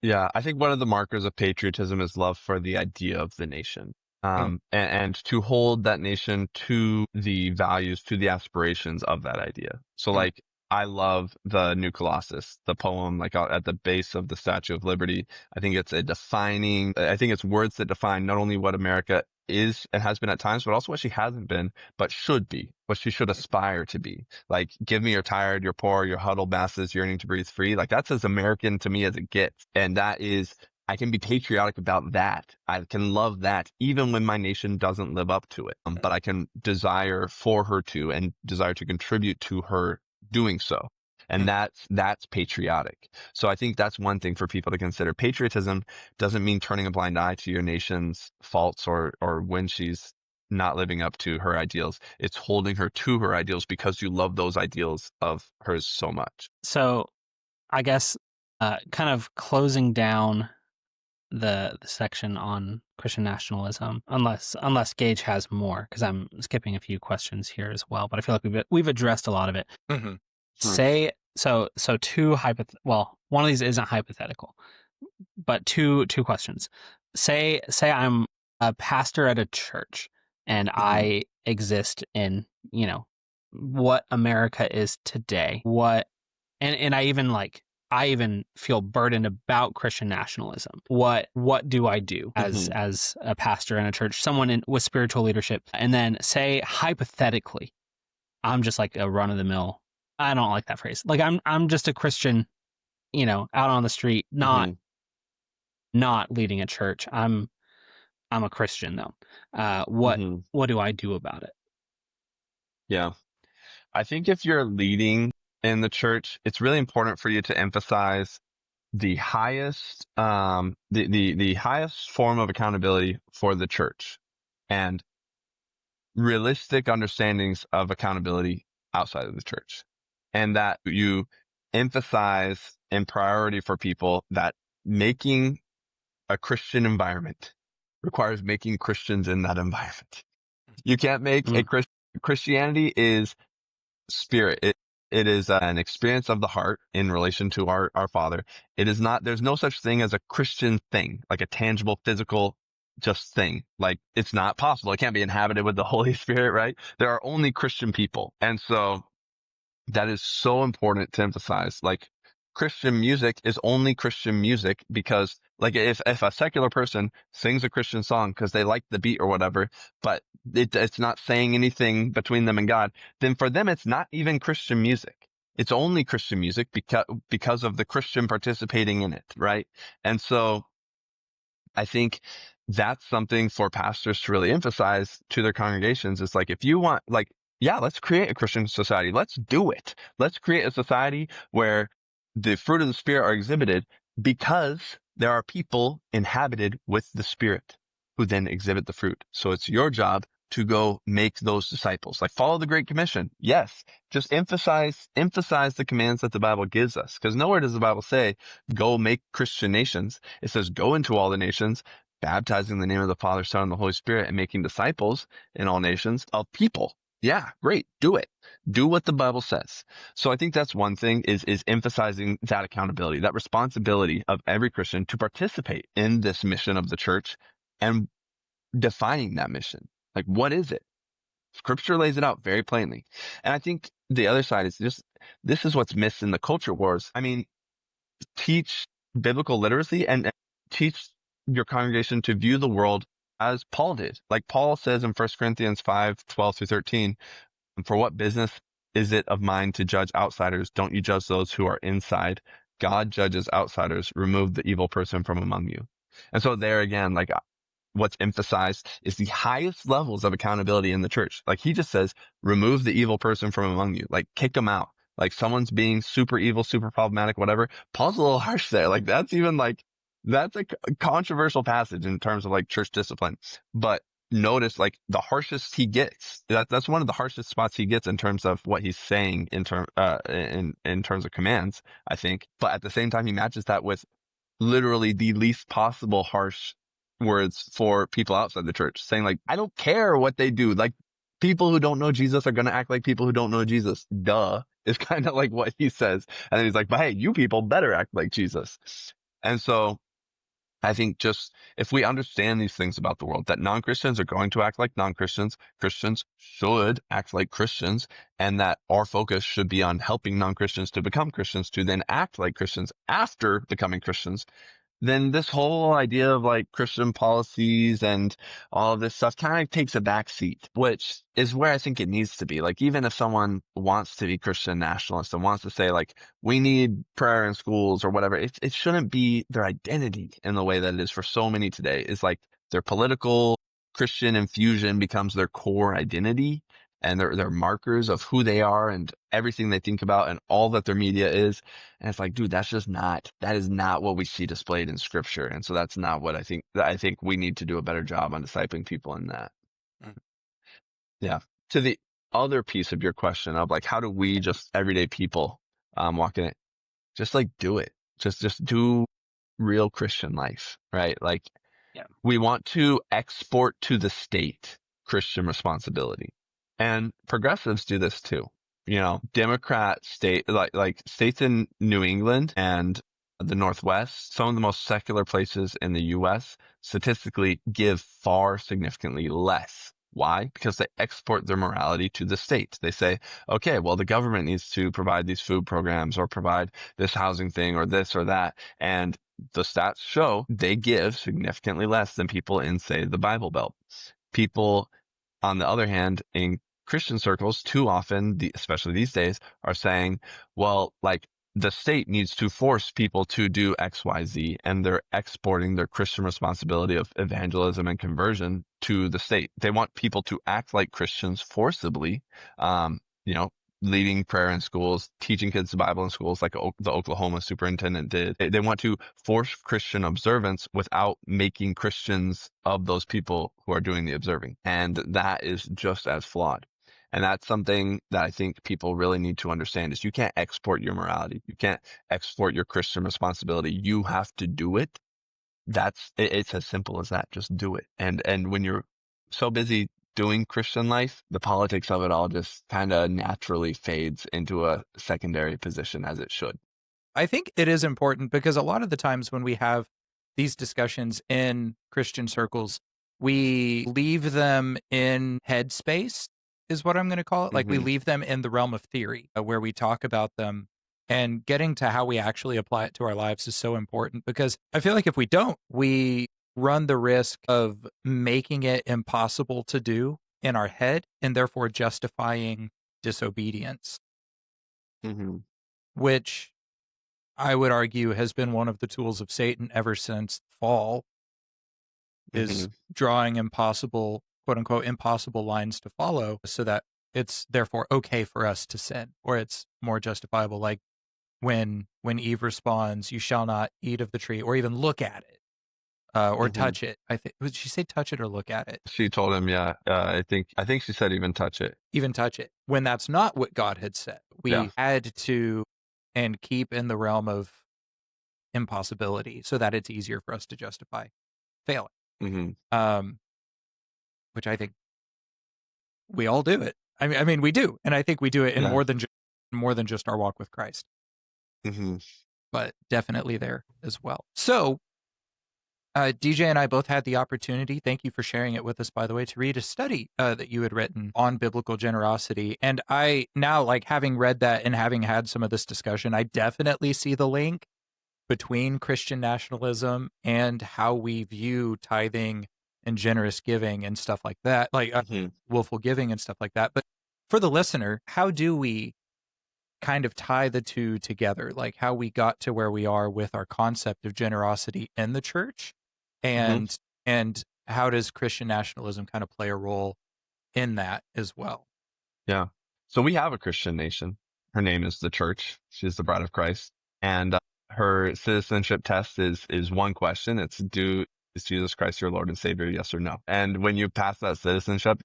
Yeah, I think one of the markers of patriotism is love for the idea of the nation. And to hold that nation to the values, to the aspirations of that idea. So like, I love the New Colossus, the poem, like at the base of the Statue of Liberty. I think it's I think it's words that define not only what America is and has been at times, but also what she hasn't been, but should be, what she should aspire to be. Like, give me your tired, your poor, your huddled masses yearning to breathe free. Like, that's as American to me as it gets. And that is, I can be patriotic about that. I can love that even when my nation doesn't live up to it. But I can desire for her to and desire to contribute to her doing so. And that's patriotic. So I think that's one thing for people to consider. Patriotism doesn't mean turning a blind eye to your nation's faults or when she's not living up to her ideals. It's holding her to her ideals because you love those ideals of hers so much. So I guess kind of closing down the section on Christian nationalism, unless Gage has more, because I'm skipping a few questions here as well, but I feel like we've addressed a lot of it. Say so one of these isn't hypothetical, but two questions. Say I'm a pastor at a church and I exist in, what America is today. And I even feel burdened about Christian nationalism. What do I do as a pastor in a church, someone with spiritual leadership? And then say hypothetically, I'm just like a run of the mill. I don't like that phrase. Like I'm just a Christian, out on the street, not leading a church. I'm a Christian though. What do I do about it? Yeah. I think if you're leading in the church, it's really important for you to emphasize the highest, the highest form of accountability for the church and realistic understandings of accountability outside of the church. And that you emphasize in priority for people that making a Christian environment requires making Christians in that environment. You can't make Christianity is spirit. It is an experience of the heart in relation to our Father. It is not, there's no such thing as a Christian thing, like a tangible, physical, just thing. Like, it's not possible. It can't be inhabited with the Holy Spirit, right? There are only Christian people. And so that is so important to emphasize. Like, Christian music is only Christian music because, like, if a secular person sings a Christian song because they like the beat or whatever, but it's not saying anything between them and God, then for them it's not even Christian music. It's only Christian music because of the Christian participating in it, right? And so I think that's something for pastors to really emphasize to their congregations. It's like, if you want, like, yeah, let's create a Christian society. Let's do it. Let's create a society where the fruit of the Spirit are exhibited because there are people inhabited with the Spirit who then exhibit the fruit. So it's your job to go make those disciples. Like, follow the Great Commission. Yes. Just emphasize the commands that the Bible gives us. Because nowhere does the Bible say, go make Christian nations. It says, go into all the nations, baptizing in the name of the Father, Son, and the Holy Spirit, and making disciples in all nations of people. Yeah, great. Do it. Do what the Bible says. So I think that's one thing is emphasizing that accountability, that responsibility of every Christian to participate in this mission of the church and defining that mission. Like, what is it? Scripture lays it out very plainly. And I think the other side is just, this is what's missed in the culture wars. I mean, teach biblical literacy and teach your congregation to view the world as Paul did. Like Paul says in 1 Corinthians 5:12-13, for what business is it of mine to judge outsiders? Don't you judge those who are inside? God judges outsiders. Remove the evil person from among you. And so there again, like, what's emphasized is the highest levels of accountability in the church. Like, he just says, remove the evil person from among you. Like, kick them out. Like, someone's being super evil, super problematic, whatever. Paul's a little harsh there. Like, that's a controversial passage in terms of like church discipline. But notice, like, the harshest he gets, that's one of the harshest spots he gets in terms of what he's saying in terms of commands, I think. But at the same time, he matches that with literally the least possible harsh words for people outside the church, saying like, I don't care what they do. Like, people who don't know Jesus are going to act like people who don't know Jesus. Duh, is kind of like what he says. And then he's like, but hey, you people better act like Jesus. And so I think just if we understand these things about the world, that non-Christians are going to act like non-Christians, Christians should act like Christians, and that our focus should be on helping non-Christians to become Christians, to then act like Christians after becoming Christians, then this whole idea of like Christian policies and all of this stuff kind of takes a back seat, which is where I think it needs to be. Like, even if someone wants to be Christian nationalist and wants to say like, we need prayer in schools or whatever, it shouldn't be their identity in the way that it is for so many today. Is like their political Christian infusion becomes their core identity and their markers of who they are and everything they think about and all that their media is. And it's like, dude, that is not what we see displayed in scripture. And so that's not what I think we need to do a better job on discipling people in that. Mm. Yeah. To the other piece of your question of like, how do we just everyday people, walk in it? Just like do it. Just do real Christian life, right? Like, Yeah. we want to export to the state Christian responsibility. And progressives do this too. You know, Democrat state, like states in New England and the Northwest, some of the most secular places in the US statistically give far significantly less. Why? Because they export their morality to the state. They say, okay, well, the government needs to provide these food programs or provide this housing thing or this or that. And the stats show they give significantly less than people in, say, the Bible Belt. People, on the other hand, in Christian circles, too often, especially these days, are saying, well, like, the state needs to force people to do X, Y, Z, and they're exporting their Christian responsibility of evangelism and conversion to the state. They want people to act like Christians forcibly, leading prayer in schools, teaching kids the Bible in schools like the Oklahoma superintendent did. They want to force Christian observance without making Christians of those people who are doing the observing. And that is just as flawed. And that's something that I think people really need to understand is you can't export your morality. You can't export your Christian responsibility. You have to do it. It's as simple as that. Just do it. And when you're so busy doing Christian life, the politics of it all just kind of naturally fades into a secondary position, as it should. I think it is important because a lot of the times when we have these discussions in Christian circles, we leave them in headspace, is what I'm going to call it. Like, we leave them in the realm of theory, where we talk about them, and getting to how we actually apply it to our lives is so important, because I feel like if we don't, we run the risk of making it impossible to do in our head and therefore justifying disobedience, which I would argue has been one of the tools of Satan ever since the fall, is drawing impossible, quote unquote, impossible lines to follow so that it's therefore okay for us to sin, or it's more justifiable. Like when Eve responds, you shall not eat of the tree or even look at it, or touch it. I think, would she say touch it or look at it? She told him, yeah. I think she said even touch it. Even touch it. When that's not what God had said. We had to and keep in the realm of impossibility so that it's easier for us to justify failing. Which I think we all do it. I mean, we do, and I think we do it in more than just our walk with Christ. But definitely there as well. So, DJ and I both had the opportunity, thank you for sharing it with us, by the way, to read a study that you had written on biblical generosity. And I now, like, having read that and having had some of this discussion, I definitely see the link between Christian nationalism and how we view tithing and generous giving and stuff like that, like willful giving and stuff like that. But for the listener, how do we kind of tie the two together? Like, how we got to where we are with our concept of generosity in the church, and how does Christian nationalism kind of play a role in that as well? Yeah. So we have a Christian nation. Her name is the church. She's the bride of Christ. And her citizenship test is one question. It's, is Jesus Christ your Lord and Savior? Yes or no? And when you pass that citizenship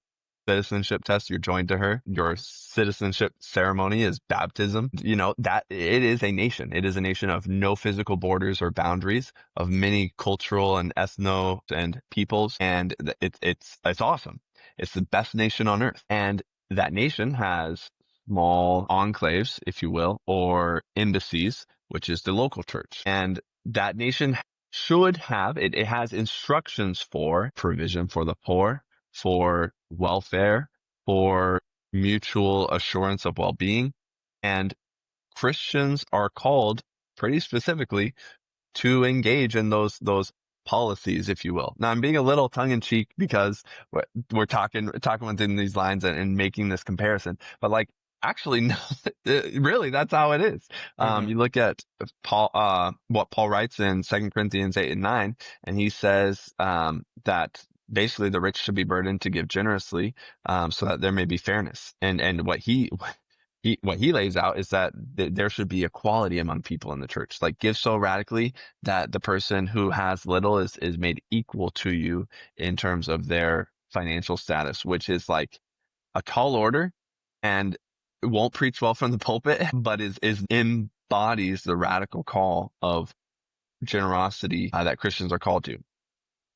citizenship test, you're joined to her. Your citizenship ceremony is baptism. You know, that it is a nation. It is a nation of no physical borders or boundaries, of many cultural and ethno and peoples. And it's awesome. It's the best nation on earth. And that nation has small enclaves, if you will, or embassies, which is the local church. And that nation should have, it has instructions for provision for the poor, for welfare, for mutual assurance of well-being. And Christians are called pretty specifically to engage in those policies, if you will. Now, I'm being a little tongue in cheek because we're talking within these lines and making this comparison, but like, actually, no, really, that's how it is. You look at Paul, what Paul writes in 2 Corinthians 8 and 9, and he says, that basically the rich should be burdened to give generously, so that there may be fairness. And what he lays out is that there should be equality among people in the church. Like, give so radically that the person who has little is made equal to you in terms of their financial status, which is like a tall order, and won't preach well from the pulpit, but embodies the radical call of generosity that Christians are called to.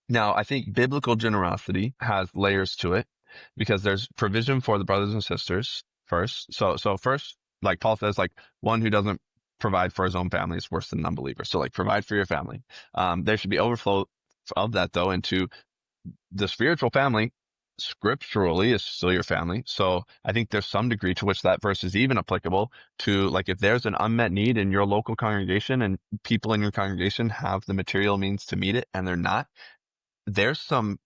Now, I think biblical generosity has layers to it because there's provision for the brothers and sisters first. So first, like Paul says, like, one who doesn't provide for his own family is worse than an unbeliever. So like, provide for your family. There should be overflow of that though into the spiritual family. Scripturally is still your family. So I think there's some degree to which that verse is even applicable to, like, if there's an unmet need in your local congregation and people in your congregation have the material means to meet it and they're not, there's some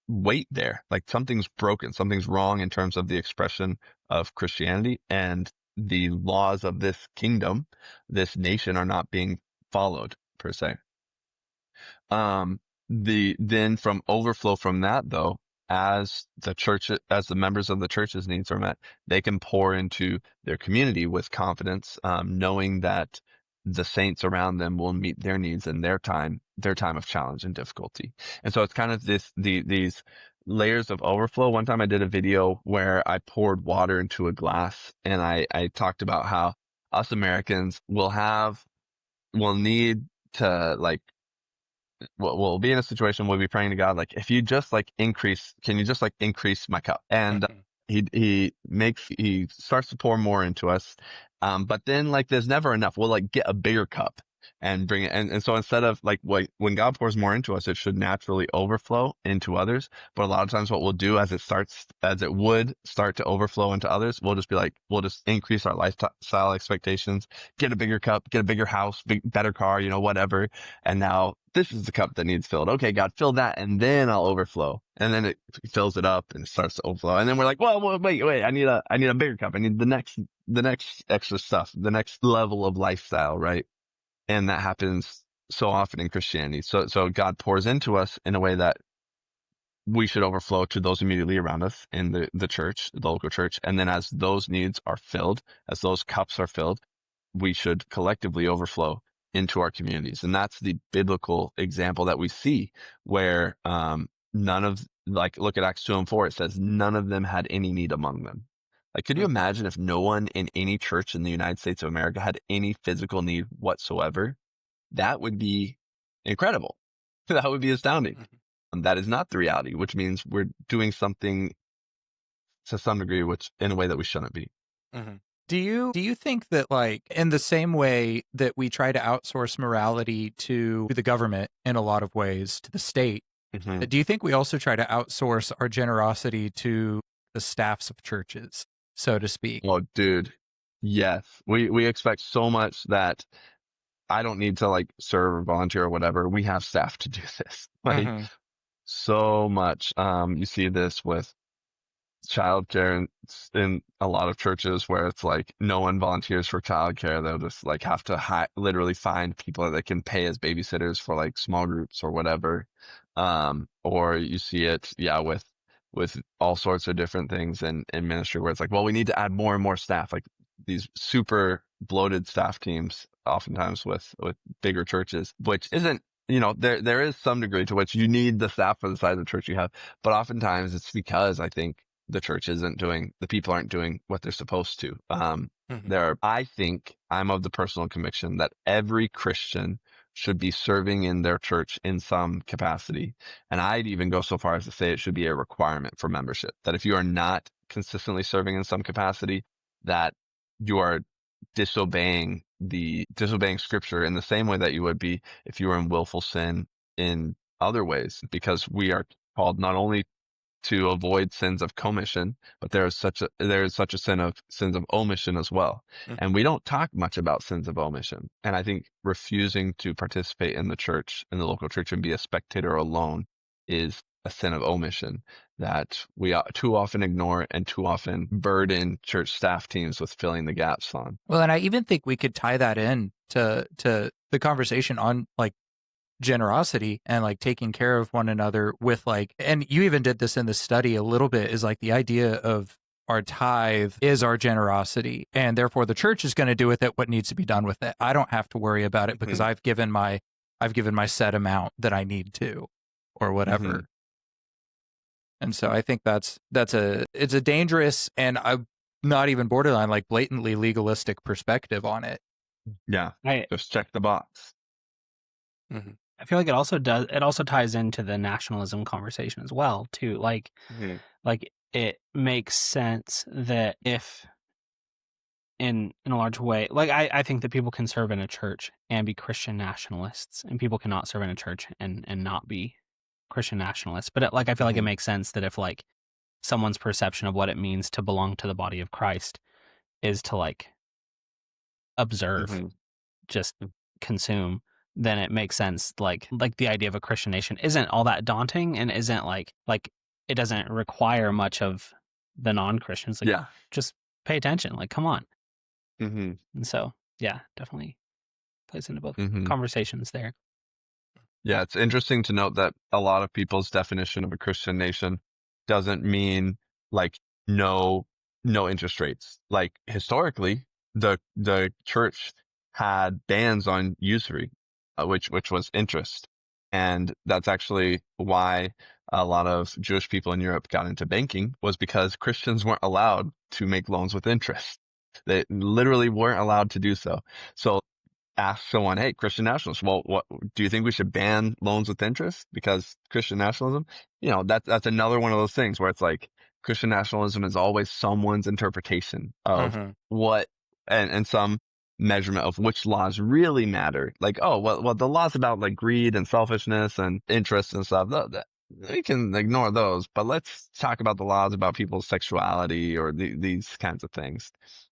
weight there. Like, something's broken, something's wrong in terms of the expression of Christianity, and the laws of this kingdom, this nation, are not being followed per se. Then from overflow from that though, as the members of the church's needs are met, they can pour into their community with confidence, knowing that the saints around them will meet their needs in their time of challenge and difficulty. And so it's kind of these layers of overflow. One time I did a video where I poured water into a glass, and I talked about how us Americans will need to, like, we'll be in a situation where we'll be praying to God, like, if you just like can you just like increase my cup? And he starts to pour more into us. But then, like, there's never enough. We'll like get a bigger cup and bring it. And so instead of like, when God pours more into us, it should naturally overflow into others. But a lot of times what we'll do as it would start to overflow into others, we'll just increase our lifestyle expectations, get a bigger cup, get a bigger house, better car, whatever. And now this is the cup that needs filled. Okay, God, fill that, and then I'll overflow. And then it fills it up and it starts to overflow. And then we're like, well, wait, I need a bigger cup. I need the next extra stuff, the next level of lifestyle, right? And that happens so often in Christianity. So God pours into us in a way that we should overflow to those immediately around us in the church, the local church. And then as those needs are filled, as those cups are filled, we should collectively overflow into our communities. And that's the biblical example that we see where, look at Acts 2 and 4, it says none of them had any need among them. Like, could you imagine if no one in any church in the United States of America had any physical need whatsoever? That would be incredible. That would be astounding. That is not the reality, which means we're doing something to some degree, which in a way that we shouldn't be. Do you think that, like, in the same way that we try to outsource morality to the government in a lot of ways, to the state, do you think we also try to outsource our generosity to the staffs of churches, so to speak? Oh, dude. Yes. We expect so much that I don't need to like serve or volunteer or whatever. We have staff to do this. Like, so much. You see this with childcare in a lot of churches where it's like no one volunteers for childcare. They'll just like have to literally find people that they can pay as babysitters for like small groups or whatever. Or you see it, with all sorts of different things in ministry where it's like, well, we need to add more and more staff, like these super bloated staff teams, oftentimes with bigger churches, which isn't there is some degree to which you need the staff for the size of church you have, but oftentimes it's because I think the people aren't doing what they're supposed to. I think I'm of the personal conviction that every Christian should be serving in their church in some capacity. And I'd even go so far as to say it should be a requirement for membership, that if you are not consistently serving in some capacity, that you are disobeying scripture in the same way that you would be if you were in willful sin in other ways, because we are called not only to avoid sins of commission, but there is such a sin of sins of omission as well. And we don't talk much about sins of omission. And I think refusing to participate in the local church, and be a spectator alone is a sin of omission that we too often ignore and too often burden church staff teams with filling the gaps on. Well, and I even think we could tie that in to the conversation on like generosity and like taking care of one another with like, and you even did this in the study a little bit, is like the idea of our tithe is our generosity, and therefore the church is going to do with it what needs to be done with it. I don't have to worry about it because I've given my set amount that I need to, or whatever. And so I think it's a dangerous, and I'm not even borderline, like blatantly legalistic perspective on it. Yeah, just check the box. I feel like it also ties into the nationalism conversation as well too. Like it makes sense that if in a large way, like I think that people can serve in a church and be Christian nationalists, and people cannot serve in a church and not be Christian nationalists. But I feel like it makes sense that if like someone's perception of what it means to belong to the body of Christ is to like observe, just consume, then it makes sense. Like the idea of a Christian nation isn't all that daunting, and isn't like it doesn't require much of the non-Christians. Like, just pay attention. Like, come on. And so, yeah, definitely plays into both conversations there. Yeah, it's interesting to note that a lot of people's definition of a Christian nation doesn't mean like no interest rates. Like historically, the church had bans on usury, which was interest. And that's actually why a lot of Jewish people in Europe got into banking, was because Christians weren't allowed to make loans with interest. They literally weren't allowed to do so. So ask someone, hey, Christian nationalists, well, what do you think we should ban loans with interest? Because Christian nationalism, that's another one of those things where it's like Christian nationalism is always someone's interpretation of what, and some measurement of which laws really matter. Like, oh, well, the laws about like greed and selfishness and interest and stuff, we can ignore those, but let's talk about the laws about people's sexuality or these kinds of things.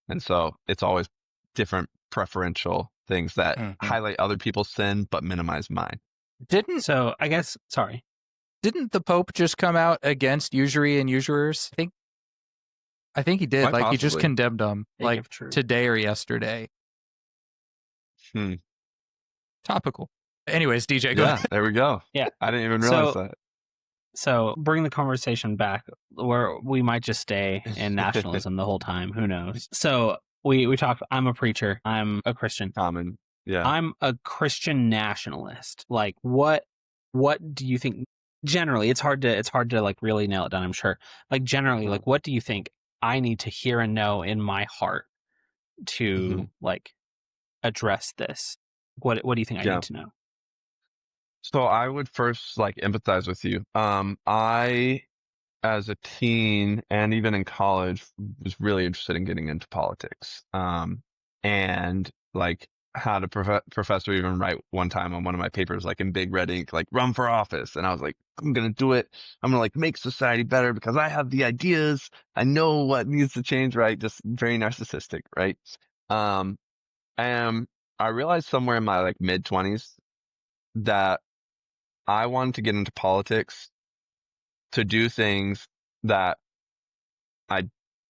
And so it's always different preferential things that highlight other people's sin but minimize mine. Didn't the Pope just come out against usury and usurers? I think he did. Quite like possibly. He just condemned them like today or yesterday. Topical. Anyways, DJ, go ahead. There we go. Yeah. I didn't even realize that. So bring the conversation back, where we might just stay in nationalism the whole time. Who knows? So we talked, I'm a preacher. I'm a Christian. Common. Yeah. I'm a Christian nationalist. Like what do you think generally? It's hard to like really nail it down, I'm sure. Like generally, like what do you think I need to hear and know in my heart to like address this? What do you think I need to know? So I would first like empathize with you. I, as a teen and even in college, was really interested in getting into politics. And like had a professor even write one time on one of my papers, like in big red ink, like run for office. And I was like, I'm going to do it. I'm going to like make society better because I have the ideas. I know what needs to change, right? Just very narcissistic, right? And I realized somewhere in my like mid 20s that I wanted to get into politics to do things that I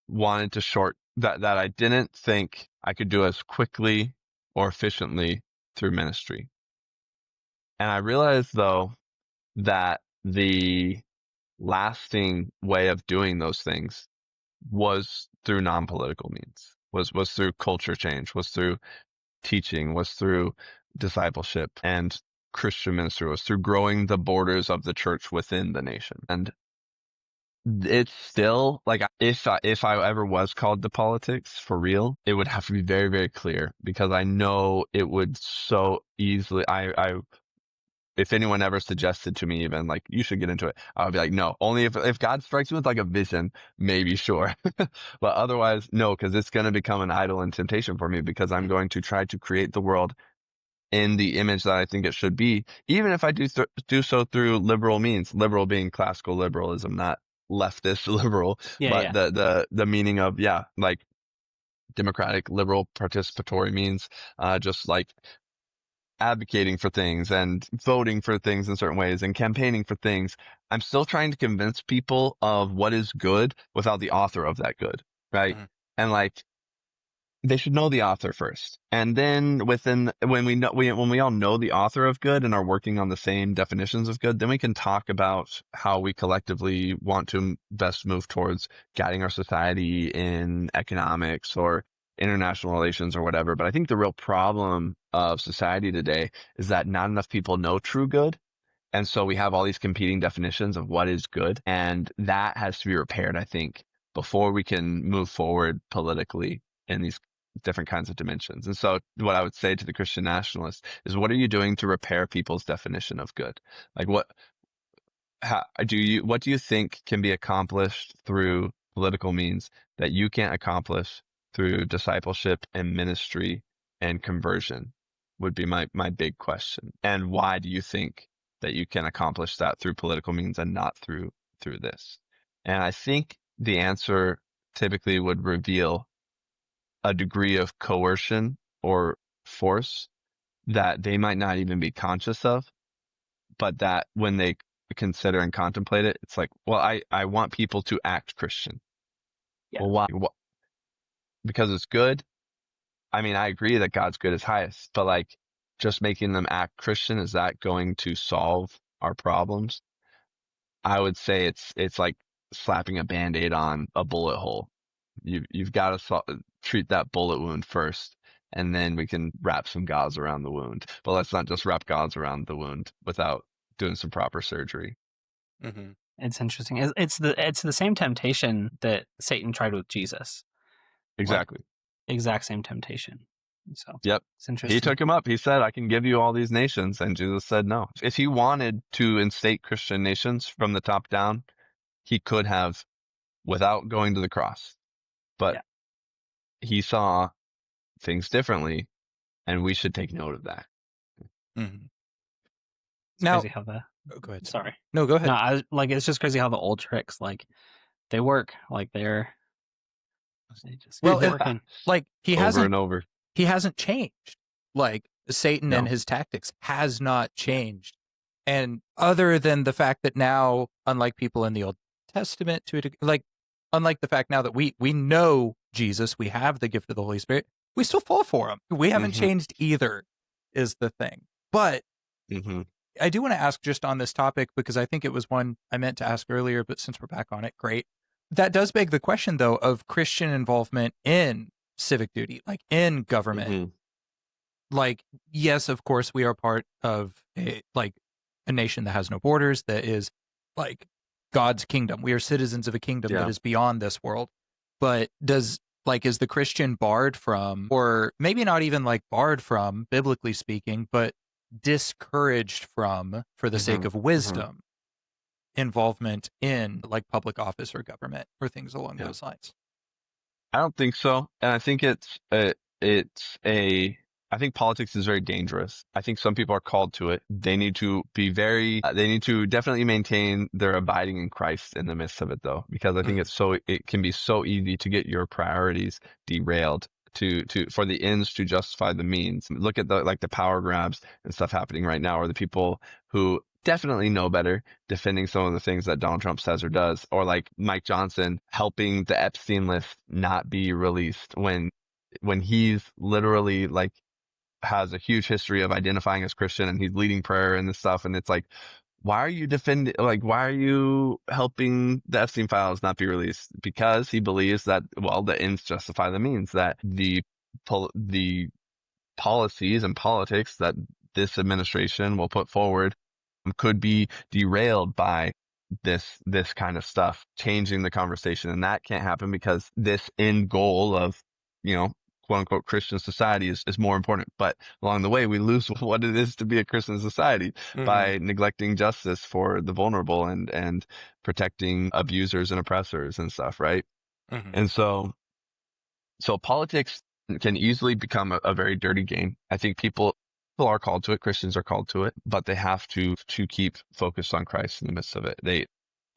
wanted to that I didn't think I could do as quickly or efficiently through ministry. And I realized though that the lasting way of doing those things was through non-political means, was through culture change, was through teaching, was through discipleship. And Christian ministry was, through growing the borders of the church within the nation. And it's still like, if I ever was called to politics for real, it would have to be very, very clear, because I know it would so easily, if anyone ever suggested to me even like, you should get into it, I would be like, no, only if God strikes me with like a vision, maybe sure. But otherwise, no, because it's going to become an idol and temptation for me, because I'm going to try to create the world in the image that I think it should be, even if I do so through liberal means, liberal being classical liberalism, not leftist liberal, but the meaning of, like democratic, liberal, participatory means, just like advocating for things and voting for things in certain ways and campaigning for things. I'm still trying to convince people of what is good without the author of that good, right? Mm-hmm. And like, they should know the author first. And then when we all know the author of good and are working on the same definitions of good, then we can talk about how we collectively want to best move towards guiding our society in economics or international relations or whatever. But I think the real problem of society today is that not enough people know true good. And so we have all these competing definitions of what is good. And that has to be repaired, I think, before we can move forward politically in these different kinds of dimensions. And so what I would say to the Christian nationalist is, what are you doing to repair people's definition of good? Like, what do you think can be accomplished through political means that you can't accomplish through discipleship and ministry and conversion, would be my big question. And why do you think that you can accomplish that through political means and not through this? And I think the answer typically would reveal a degree of coercion or force that they might not even be conscious of, but that when they consider and contemplate it, it's like, well, I want people to act Christian. Yeah. Well, why? Because it's good. I mean, I agree that God's good is highest, but like, just making them act Christian, is that going to solve our problems? I would say it's like slapping a Band-Aid on a bullet hole. You've got to treat that bullet wound first, and then we can wrap some gauze around the wound. But let's not just wrap gauze around the wound without doing some proper surgery. Mm-hmm. It's interesting. It's the same temptation that Satan tried with Jesus. Exactly. Like, exact same temptation. So yep. It's interesting. He took him up. He said, I can give you all these nations. And Jesus said no. If he wanted to instate Christian nations from the top down, he could have, without going to the cross. But he saw things differently, and we should take note of that. Mm-hmm. It's crazy how the... Oh, go ahead. Sorry. No, go ahead. No, it's just crazy how the old tricks, like, they work. Like, they're... Well, like, he hasn't changed. Like, Satan and his tactics has not changed. And other than the fact that now, unlike people in the Old Testament, unlike the fact now that we know Jesus, we have the gift of the Holy Spirit, we still fall for him. We haven't changed either, is the thing. But I do want to ask just on this topic, because I think it was one I meant to ask earlier, but since we're back on it, great. That does beg the question, though, of Christian involvement in civic duty, like in government. Like, yes, of course, we are part of a nation that has no borders, that is like God's kingdom. We are citizens of a kingdom that is beyond this world. But is the Christian barred from, or maybe not even like barred from, biblically speaking, but discouraged from, for the sake of wisdom, involvement in like public office or government or things along those lines? I don't think so. And I think I think politics is very dangerous. I think some people are called to it. They need to be they need to definitely maintain their abiding in Christ in the midst of it, though, because I think it can be so easy to get your priorities derailed for the ends to justify the means. Look at the power grabs and stuff happening right now, or the people who definitely know better defending some of the things that Donald Trump says or does, or like Mike Johnson helping the Epstein list not be released when he's literally like has a huge history of identifying as Christian, and he's leading prayer and this stuff. And it's like, why are you why are you helping the Epstein files not be released? Because he believes that, well, the ends justify the means, that the policies and politics that this administration will put forward could be derailed by this kind of stuff, changing the conversation. And that can't happen because this end goal of, quote unquote Christian society is more important. But along the way, we lose what it is to be a Christian society by neglecting justice for the vulnerable and protecting abusers and oppressors and stuff. Right. And so politics can easily become a very dirty game. I think people are called to it. Christians are called to it, but they have to keep focused on Christ in the midst of it. They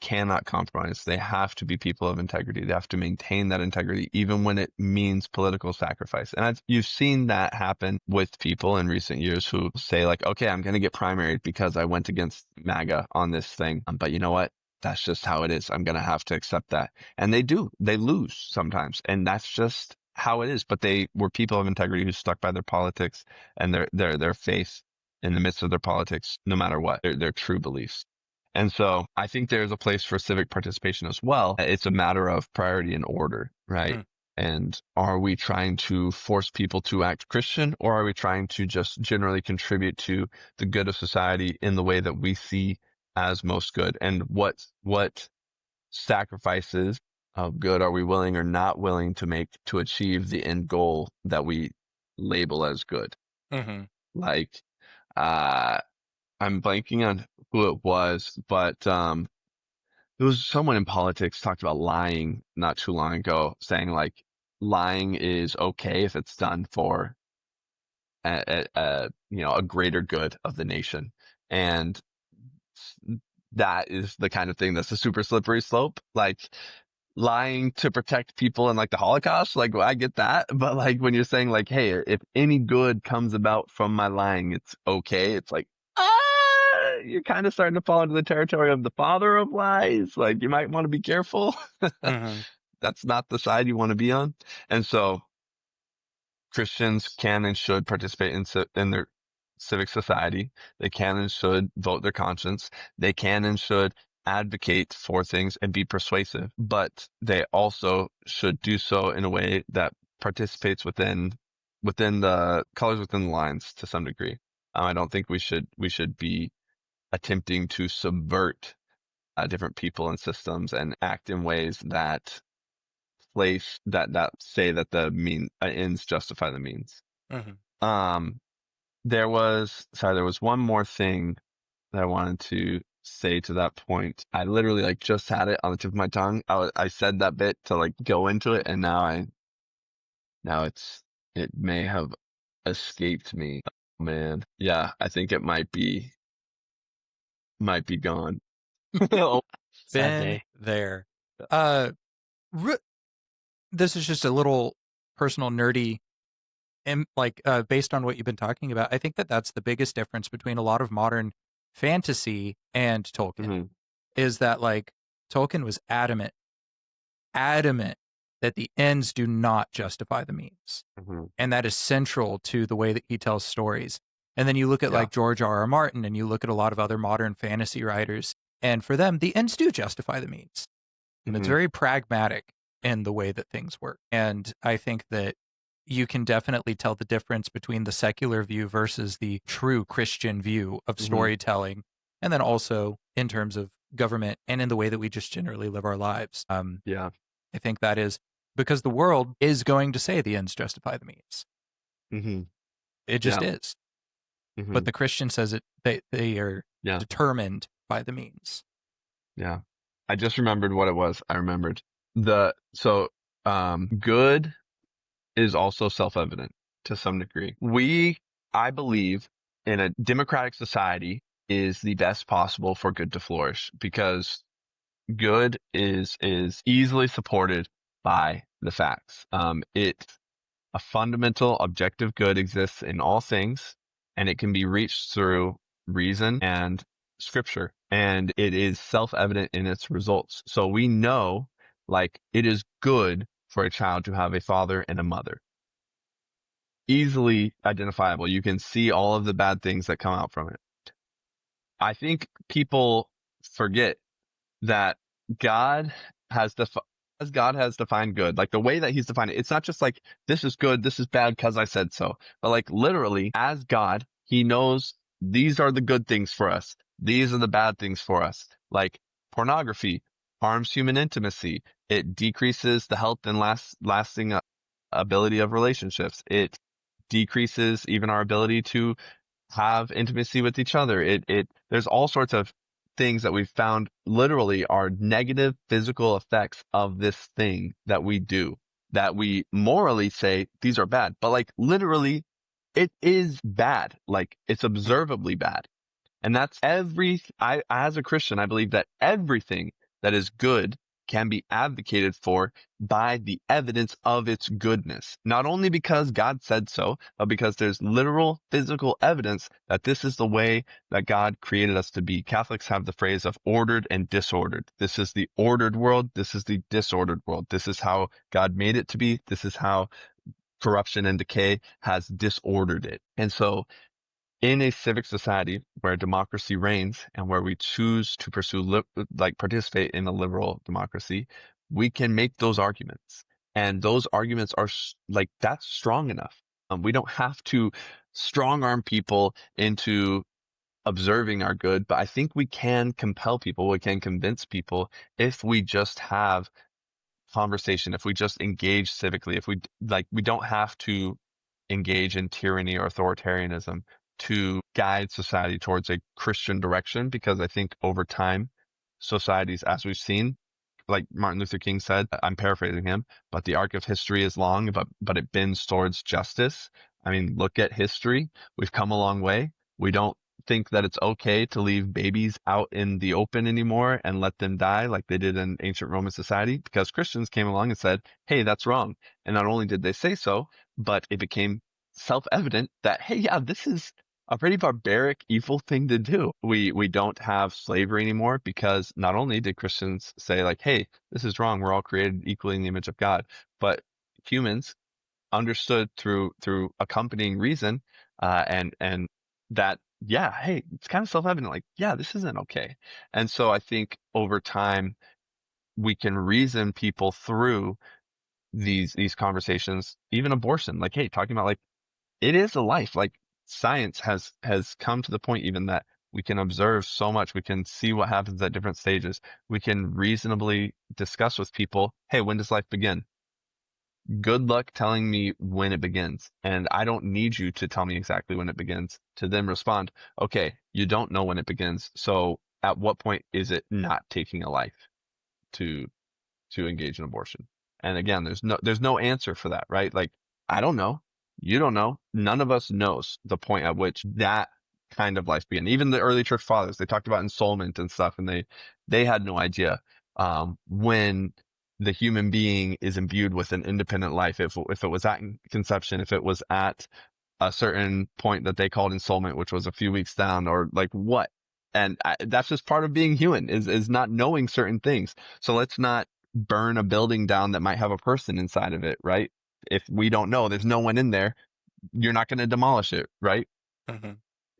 cannot compromise. They have to be people of integrity. They have to maintain that integrity, even when it means political sacrifice. And you've seen that happen with people in recent years who say like, okay, I'm going to get primaried because I went against MAGA on this thing. But you know what? That's just how it is. I'm going to have to accept that. And they lose sometimes. And that's just how it is. But they were people of integrity who stuck by their politics and their faith in the midst of their politics, no matter what, their true beliefs. And so I think there's a place for civic participation as well. It's a matter of priority and order, right? And are we trying to force people to act Christian, or are we trying to just generally contribute to the good of society in the way that we see as most good? And what sacrifices of good are we willing or not willing to make to achieve the end goal that we label as good? Like, I'm blanking on who it was, but there was someone in politics talked about lying not too long ago, saying like lying is okay if it's done for a greater good of the nation, and that is the kind of thing that's a super slippery slope. Like lying to protect people in like the Holocaust, like I get that, but like when you're saying like, hey, if any good comes about from my lying, it's okay. It's like, you're kind of starting to fall into the territory of the father of lies. Like you might want to be careful. That's not the side you want to be on. And so Christians can and should participate in their civic society. They can and should vote their conscience. They can and should advocate for things and be persuasive, but they also should do so in a way that participates within the colors within the lines to some degree. I don't think we should be attempting to subvert different people and systems and act in ways that say that the ends justify the means. There was one more thing that I wanted to say to that point. I literally like just had it on the tip of my tongue. I said that bit to like go into it, and now it may have escaped me. Oh, man, yeah, I think it might be gone. Been there. This is just a little personal nerdy, and like based on what you've been talking about, I think that's the biggest difference between a lot of modern fantasy and Tolkien, is that like Tolkien was adamant that the ends do not justify the means, and that is central to the way that he tells stories. And then you look at like George R.R. Martin, and you look at a lot of other modern fantasy writers, and for them, the ends do justify the means. And it's very pragmatic in the way that things work. And I think that you can definitely tell the difference between the secular view versus the true Christian view of storytelling, and then also in terms of government and in the way that we just generally live our lives. I think that is because the world is going to say the ends justify the means. It just is. But the Christian says they are determined by the means. Yeah. I just remembered what it was. I remembered good is also self-evident to some degree. I believe in a democratic society is the best possible for good to flourish, because good is easily supported by the facts. A fundamental objective good exists in all things, and it can be reached through reason and scripture, and it is self-evident in its results. So we know, like, it is good for a child to have a father and a mother. Easily identifiable. You can see all of the bad things that come out from it. I think people forget that God has defined good, like the way that he's defined it. It's not just like, this is good, this is bad because I said so, but like literally, as God, He knows these are the good things for us. These are the bad things for us. Like pornography harms human intimacy. It decreases the health and lasting ability of relationships. It decreases even our ability to have intimacy with each other. There's all sorts of things that we've found literally are negative physical effects of this thing that we do, that we morally say these are bad, but like literally it is bad. Like it's observably bad. And that's as a Christian, I believe that everything that is good can be advocated for by the evidence of its goodness. Not only because God said so, but because there's literal physical evidence that this is the way that God created us to be. Catholics have the phrase of ordered and disordered. This is the ordered world. This is the disordered world. This is how God made it to be. This is how corruption and decay has disordered it. And so in a civic society where democracy reigns and where we choose to pursue, participate in a liberal democracy, we can make those arguments. And those arguments are that's strong enough. We don't have to strong arm people into observing our good, but I think we can compel people, we can convince people if we just have conversation, if we just engage civically, if we don't have to engage in tyranny or authoritarianism to guide society towards a Christian direction, because I think over time, societies, as we've seen, like Martin Luther King said, I'm paraphrasing him, but the arc of history is long, but it bends towards justice. I mean, look at history. We've come a long way. We don't think that it's okay to leave babies out in the open anymore and let them die like they did in ancient Roman society, because Christians came along and said, hey, that's wrong. And not only did they say so, but it became self-evident that, hey, yeah, this is a pretty barbaric, evil thing to do. We don't have slavery anymore because not only did Christians say like, hey, this is wrong, we're all created equally in the image of God, but humans understood through accompanying reason, and that, yeah, hey, it's kind of self-evident, like, yeah, this isn't okay. And so I think over time we can reason people through these conversations, even abortion, like, hey, talking about like it is a life. Like science has come to the point even that we can observe so much. We can see what happens at different stages. We can reasonably discuss with people, hey, when does life begin? Good luck telling me when it begins. And I don't need you to tell me exactly when it begins to then respond, okay, you don't know when it begins. So at what point is it not taking a life to engage in abortion? And again, there's no answer for that, right? Like, I don't know. You don't know. None of us knows the point at which that kind of life began. Even the early church fathers, they talked about ensoulment and stuff, and they had no idea when the human being is imbued with an independent life. If it was at conception, if it was at a certain point that they called ensoulment, which was a few weeks down, or like what. And that's just part of being human, is not knowing certain things. So let's not burn a building down that might have a person inside of it, right? If we don't know, there's no one in there, you're not going to demolish it, right? Mm-hmm.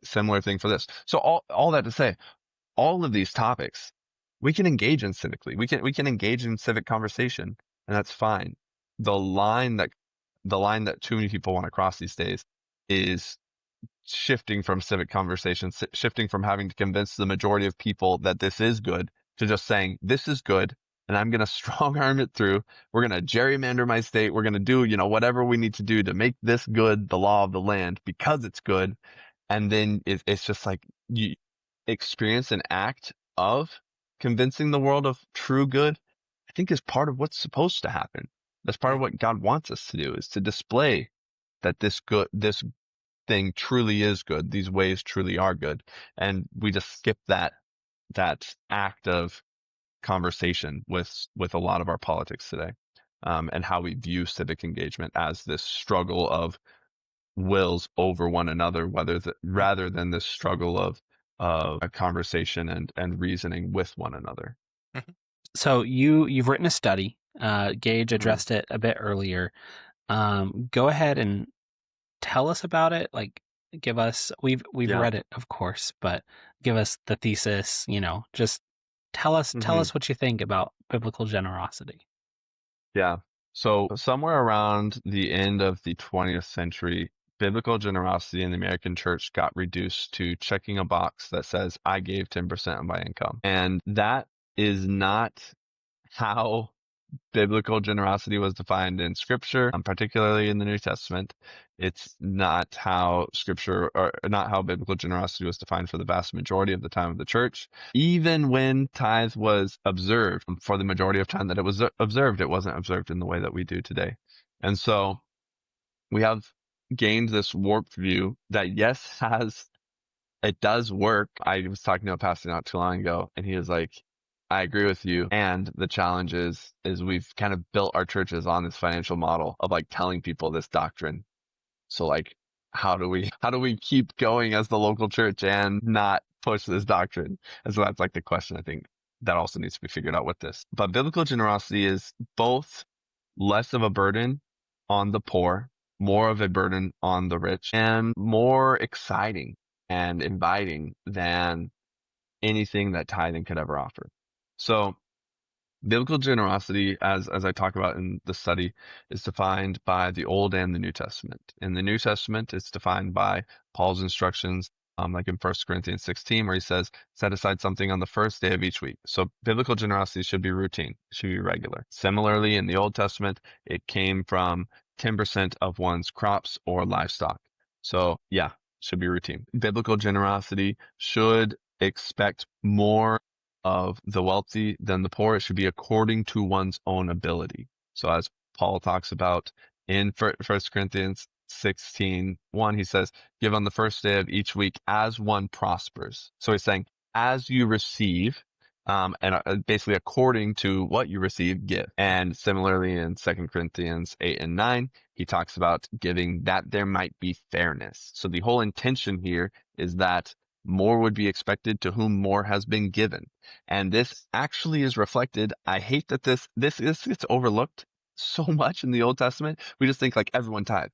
Similar thing for this. So all that to say, all of these topics we can engage in civically. We can engage in civic conversation, and that's fine. The line that too many people want to cross these days is shifting from civic conversation, shifting from having to convince the majority of people that this is good to just saying this is good, and I'm going to strong arm it through. We're going to gerrymander my state. We're going to do, whatever we need to do to make this good the law of the land because it's good. And then it's just like you experience an act of convincing the world of true good, I think is part of what's supposed to happen. That's part of what God wants us to do, is to display that this thing truly is good. These ways truly are good. And we just skip that act of conversation with a lot of our politics today, and how we view civic engagement as this struggle of wills over one another, rather than this struggle of a conversation and reasoning with one another. So you've written a study. Gage addressed it a bit earlier. Go ahead and tell us about it. Like, give us, we've read it, of course, but give us the thesis. Just tell us what you think about biblical generosity. Yeah. So somewhere around the end of the 20th century, biblical generosity in the American church got reduced to checking a box that says, I gave 10% of my income. And that is not how biblical generosity was defined in Scripture, particularly in the New Testament. It's not how Scripture, or not how biblical generosity was defined for the vast majority of the time of the church. Even when tithe was observed, for the majority of time that it was observed, it wasn't observed in the way that we do today. And so we have gained this warped view that, yes, it does work. I was talking to a pastor not too long ago, and he was like, I agree with you. And the challenge is we've kind of built our churches on this financial model of like telling people this doctrine. So like, how do we keep going as the local church and not push this doctrine? And so that's like the question I think that also needs to be figured out with this. But biblical generosity is both less of a burden on the poor, more of a burden on the rich, and more exciting and inviting than anything that tithing could ever offer. So biblical generosity, as I talk about in the study, is defined by the Old and the New Testament. In the New Testament, it's defined by Paul's instructions, like in 1 Corinthians 16, where he says, set aside something on the first day of each week. So biblical generosity should be routine, it should be regular. Similarly, in the Old Testament, it came from 10% of one's crops or livestock. So yeah, should be routine. Biblical generosity should expect more of the wealthy than the poor. It should be according to one's own ability. So as Paul talks about in 1 Corinthians 16:1, he says, give on the first day of each week as one prospers. So he's saying, as you receive, and basically according to what you receive, give. And similarly in 2 Corinthians 8 and 9, he talks about giving that there might be fairness. So the whole intention here is that more would be expected to whom more has been given. And this actually is reflected. I hate that this gets overlooked so much in the Old Testament. We just think like everyone tithe.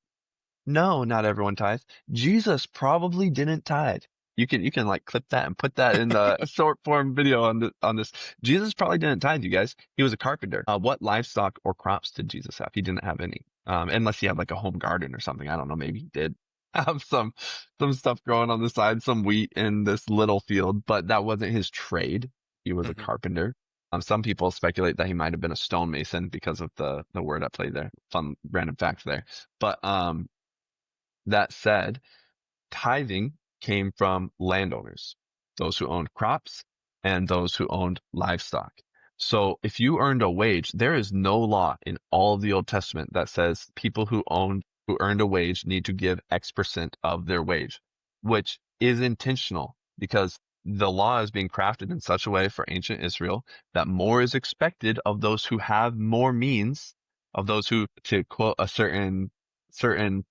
No, not everyone tithe. Jesus probably didn't tithe. You can like clip that and put that in the short form video on this. Jesus probably didn't tithe, you guys. He was a carpenter. What livestock or crops did Jesus have? He didn't have any. Unless he had like a home garden or something. I don't know. Maybe he did have some stuff growing on the side, some wheat in this little field, but that wasn't his trade. He was a carpenter. Some people speculate that he might have been a stonemason because of the word at play there. Fun random fact there. But that said, tithing came from landowners, those who owned crops and those who owned livestock. So if you earned a wage, there is no law in all of the Old Testament that says people who earned a wage need to give X% of their wage, which is intentional because the law is being crafted in such a way for ancient Israel that more is expected of those who have more means, of those who, to quote a certain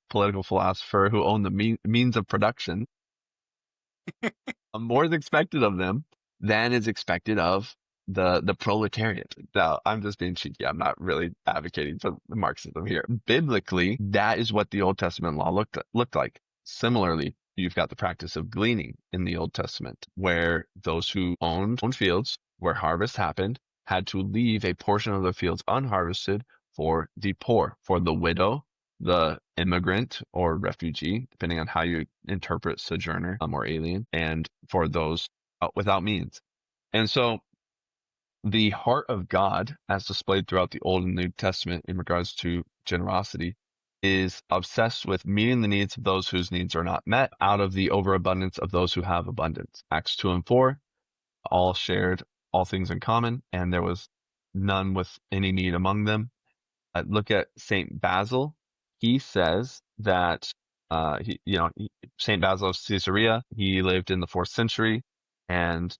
political philosopher, who own the means of production. More is expected of them than is expected of the proletariat. Now, I'm just being cheeky. I'm not really advocating for Marxism here. Biblically, that is what the Old Testament law looked like. Similarly, you've got the practice of gleaning in the Old Testament, where those who owned fields where harvest happened had to leave a portion of the fields unharvested for the poor, for the widow, the immigrant or refugee, depending on how you interpret sojourner or alien, and for those without means. And so the heart of God, as displayed throughout the Old and New Testament in regards to generosity, is obsessed with meeting the needs of those whose needs are not met out of the overabundance of those who have abundance. Acts 2 and 4, all shared all things in common, and there was none with any need among them. Look at Saint Basil. He says that Saint Basil of Caesarea, he lived in the 4th century, and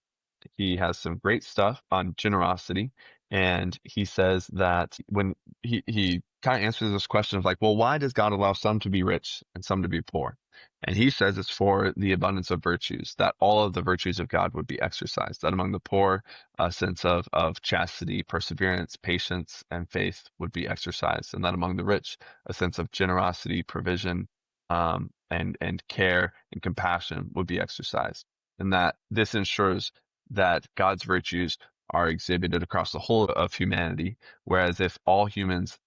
he has some great stuff on generosity. And he says that when he kind of answers this question of like, well, why does God allow some to be rich and some to be poor? And he says it's for the abundance of virtues, that all of the virtues of God would be exercised, that among the poor, a sense of chastity, perseverance, patience, and faith would be exercised, and that among the rich, a sense of generosity, provision, and care and compassion would be exercised. And that this ensures that God's virtues are exhibited across the whole of humanity, whereas if all humans,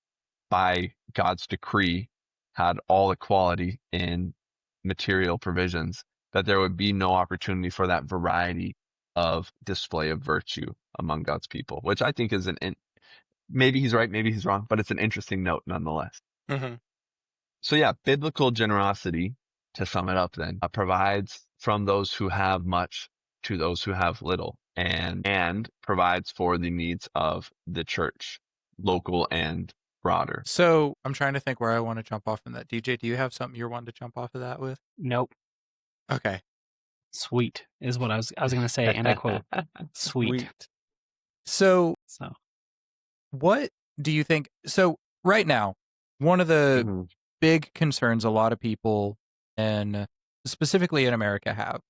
by God's decree, had all equality in material provisions, that there would be no opportunity for that variety of display of virtue among God's people, which I think is maybe he's right, maybe he's wrong, but it's an interesting note nonetheless. Mm-hmm. So yeah, biblical generosity, to sum it up then, provides from those who have much to those who have little, and provides for the needs of the church, local and broader. So I'm trying to think where I want to jump off from that. DJ, do you have something you're wanting to jump off of that with? Nope. Okay. Sweet is what I was going to say, and I quote, sweet. So So what do you think? So right now, one of the Mhm. big concerns a lot of people, and specifically in America, have,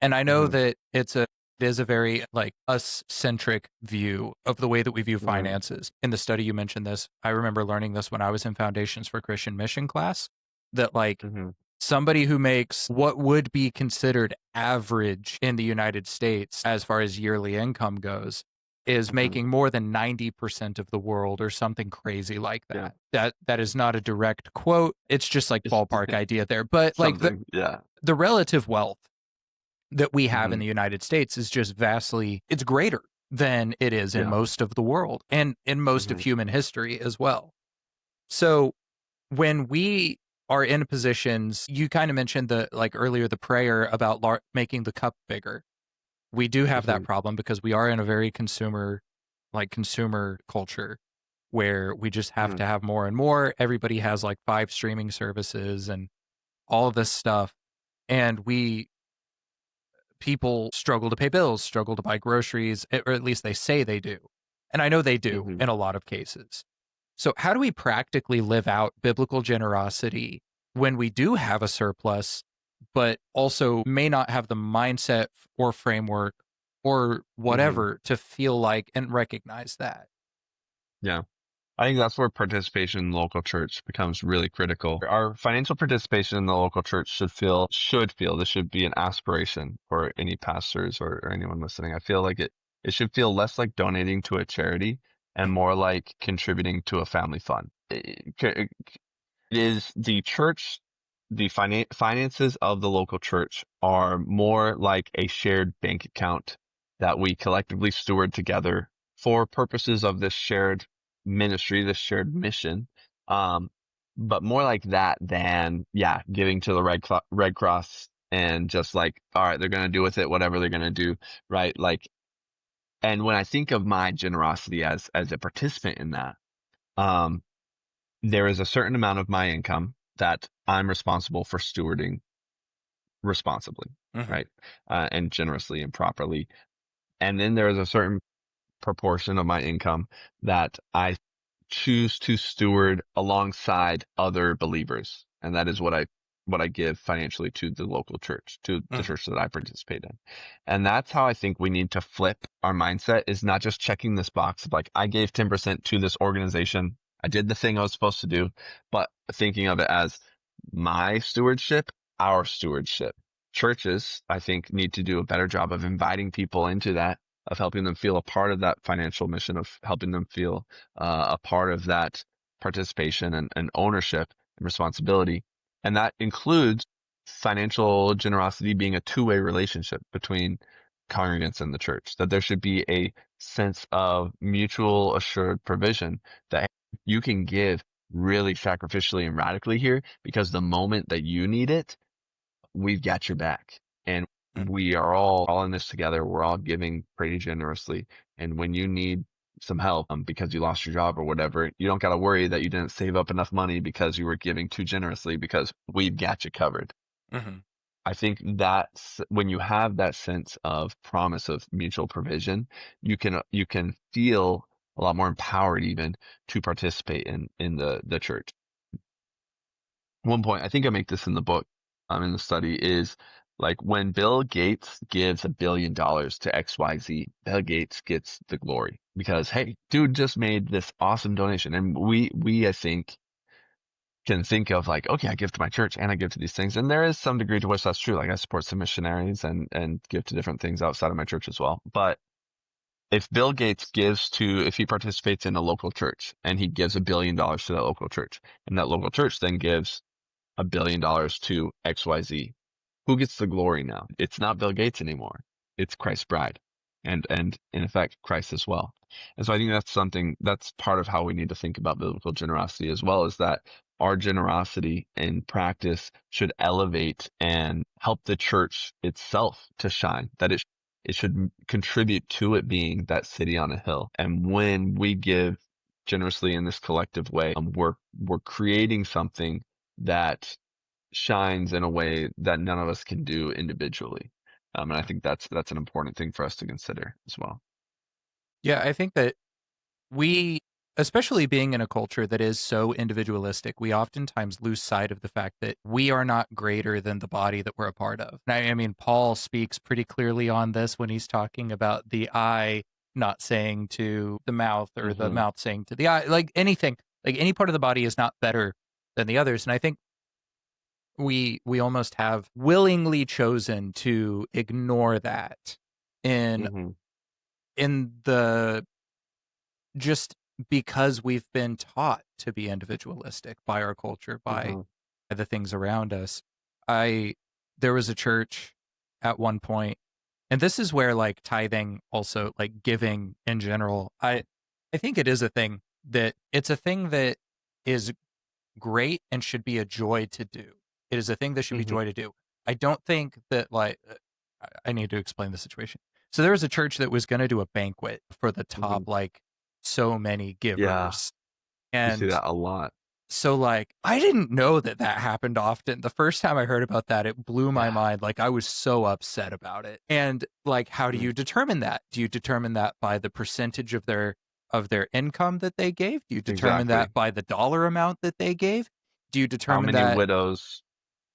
and I know Mhm. that it is a very like us-centric view of the way that we view finances. In the study you mentioned this, I remember learning this when I was in Foundations for Christian Mission class, that like Mhm. somebody who makes what would be considered average in the United States as far as yearly income goes is making more than 90% of the world or something crazy like that. That is not a direct quote. It's just like ballpark idea there. But like the relative wealth that we have in the United States is just vastly, it's greater than it is in most of the world and in most of human history as well. So when we are in positions, you kind of mentioned like earlier, the prayer about making the cup bigger. We do have that problem because we are in a very consumer culture where we just have to have more and more. Everybody has like 5 streaming services and all of this stuff. And people struggle to pay bills, struggle to buy groceries, or at least they say they do. And I know they do in a lot of cases. So how do we practically live out biblical generosity when we do have a surplus, but also may not have the mindset or framework or whatever to feel like and recognize that? Yeah. I think that's where participation in the local church becomes really critical. Our financial participation in the local church should feel, this should be an aspiration for any pastors or anyone listening. I feel like it should feel less like donating to a charity and more like contributing to a family fund. It is the church, the finances of the local church are more like a shared bank account that we collectively steward together for purposes of this shared ministry, this shared mission. But more like that than, giving to the Red Cross and just like, all right, they're going to do with it whatever they're going to do. Right. Like, and when I think of my generosity as a participant in that, there is a certain amount of my income that I'm responsible for stewarding responsibly, right? And generously and properly. And then there is a certain proportion of my income that I choose to steward alongside other believers. And that is what I give financially to the local church, to the church that I participate in. And that's how I think we need to flip our mindset, is not just checking this box of like, I gave 10% to this organization. I did the thing I was supposed to do, but thinking of it as my stewardship, our stewardship. Churches, I think, need to do a better job of inviting people into that, of helping them feel a part of that financial mission, of helping them feel a part of that participation and ownership and responsibility. And that includes financial generosity being a two-way relationship between congregants and the church, that there should be a sense of mutual assured provision, that you can give really sacrificially and radically here, because the moment that you need it, we've got your back. And we are all in this together. We're all giving pretty generously. And when you need some help because you lost your job or whatever, you don't got to worry that you didn't save up enough money because you were giving too generously, because we've got you covered. I think that's when you have that sense of promise of mutual provision, you can feel a lot more empowered even to participate in the church. One point, I think I make this in the book, in the study, is like when Bill Gates gives $1 billion to XYZ, Bill Gates gets the glory because, hey, dude just made this awesome donation. And we I think can think of like, okay, I give to my church and I give to these things. And there is some degree to which that's true. Like I support some missionaries and give to different things outside of my church as well. But if Bill Gates if he participates in a local church and he gives $1 billion to that local church, and that local church then gives $1 billion to XYZ, who gets the glory now? It's not Bill Gates anymore. It's Christ's bride, and in effect Christ as well. And so I think that's part of how we need to think about biblical generosity as well, is that our generosity in practice should elevate and help the church itself to shine, that it should contribute to it being that city on a hill. And when we give generously in this collective way, we're creating something that shines in a way that none of us can do individually. And I think that's an important thing for us to consider as well. Yeah, I think that we, especially being in a culture that is so individualistic, we oftentimes lose sight of the fact that we are not greater than the body that we're a part of. I mean, Paul speaks pretty clearly on this when he's talking about the eye not saying to the mouth, or the mouth saying to the eye, like anything, like any part of the body is not better than the others. And I think we almost have willingly chosen to ignore that in the, just because we've been taught to be individualistic by our culture, by the things around us. There was a church at one point, and this is where like tithing, also like giving in general, I think it is a thing that is great and should be a joy to do. It is a thing that should be joy to do. I don't think that, like, I need to explain the situation. So there was a church that was going to do a banquet for the top, like, so many givers. Yeah. And you see that a lot. So, like, I didn't know that happened often. The first time I heard about that, it blew my mind. Like, I was so upset about it. And, like, how do you determine that? Do you determine that by the percentage of their income that they gave? Do you determine that by the dollar amount that they gave? Do you determine how many widows?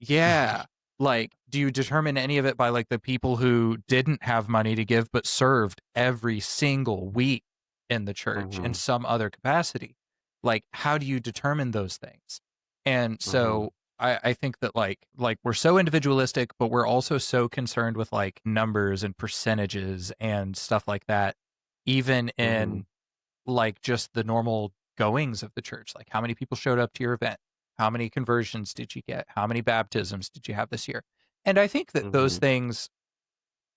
Yeah. Like, do you determine any of it by, like, the people who didn't have money to give but served every single week in the church in some other capacity? Like, how do you determine those things? And so I think that like we're so individualistic, but we're also so concerned with like numbers and percentages and stuff like that, even in like just the normal goings of the church. Like, how many people showed up to your event? How many conversions did you get? How many baptisms did you have this year? And I think that those things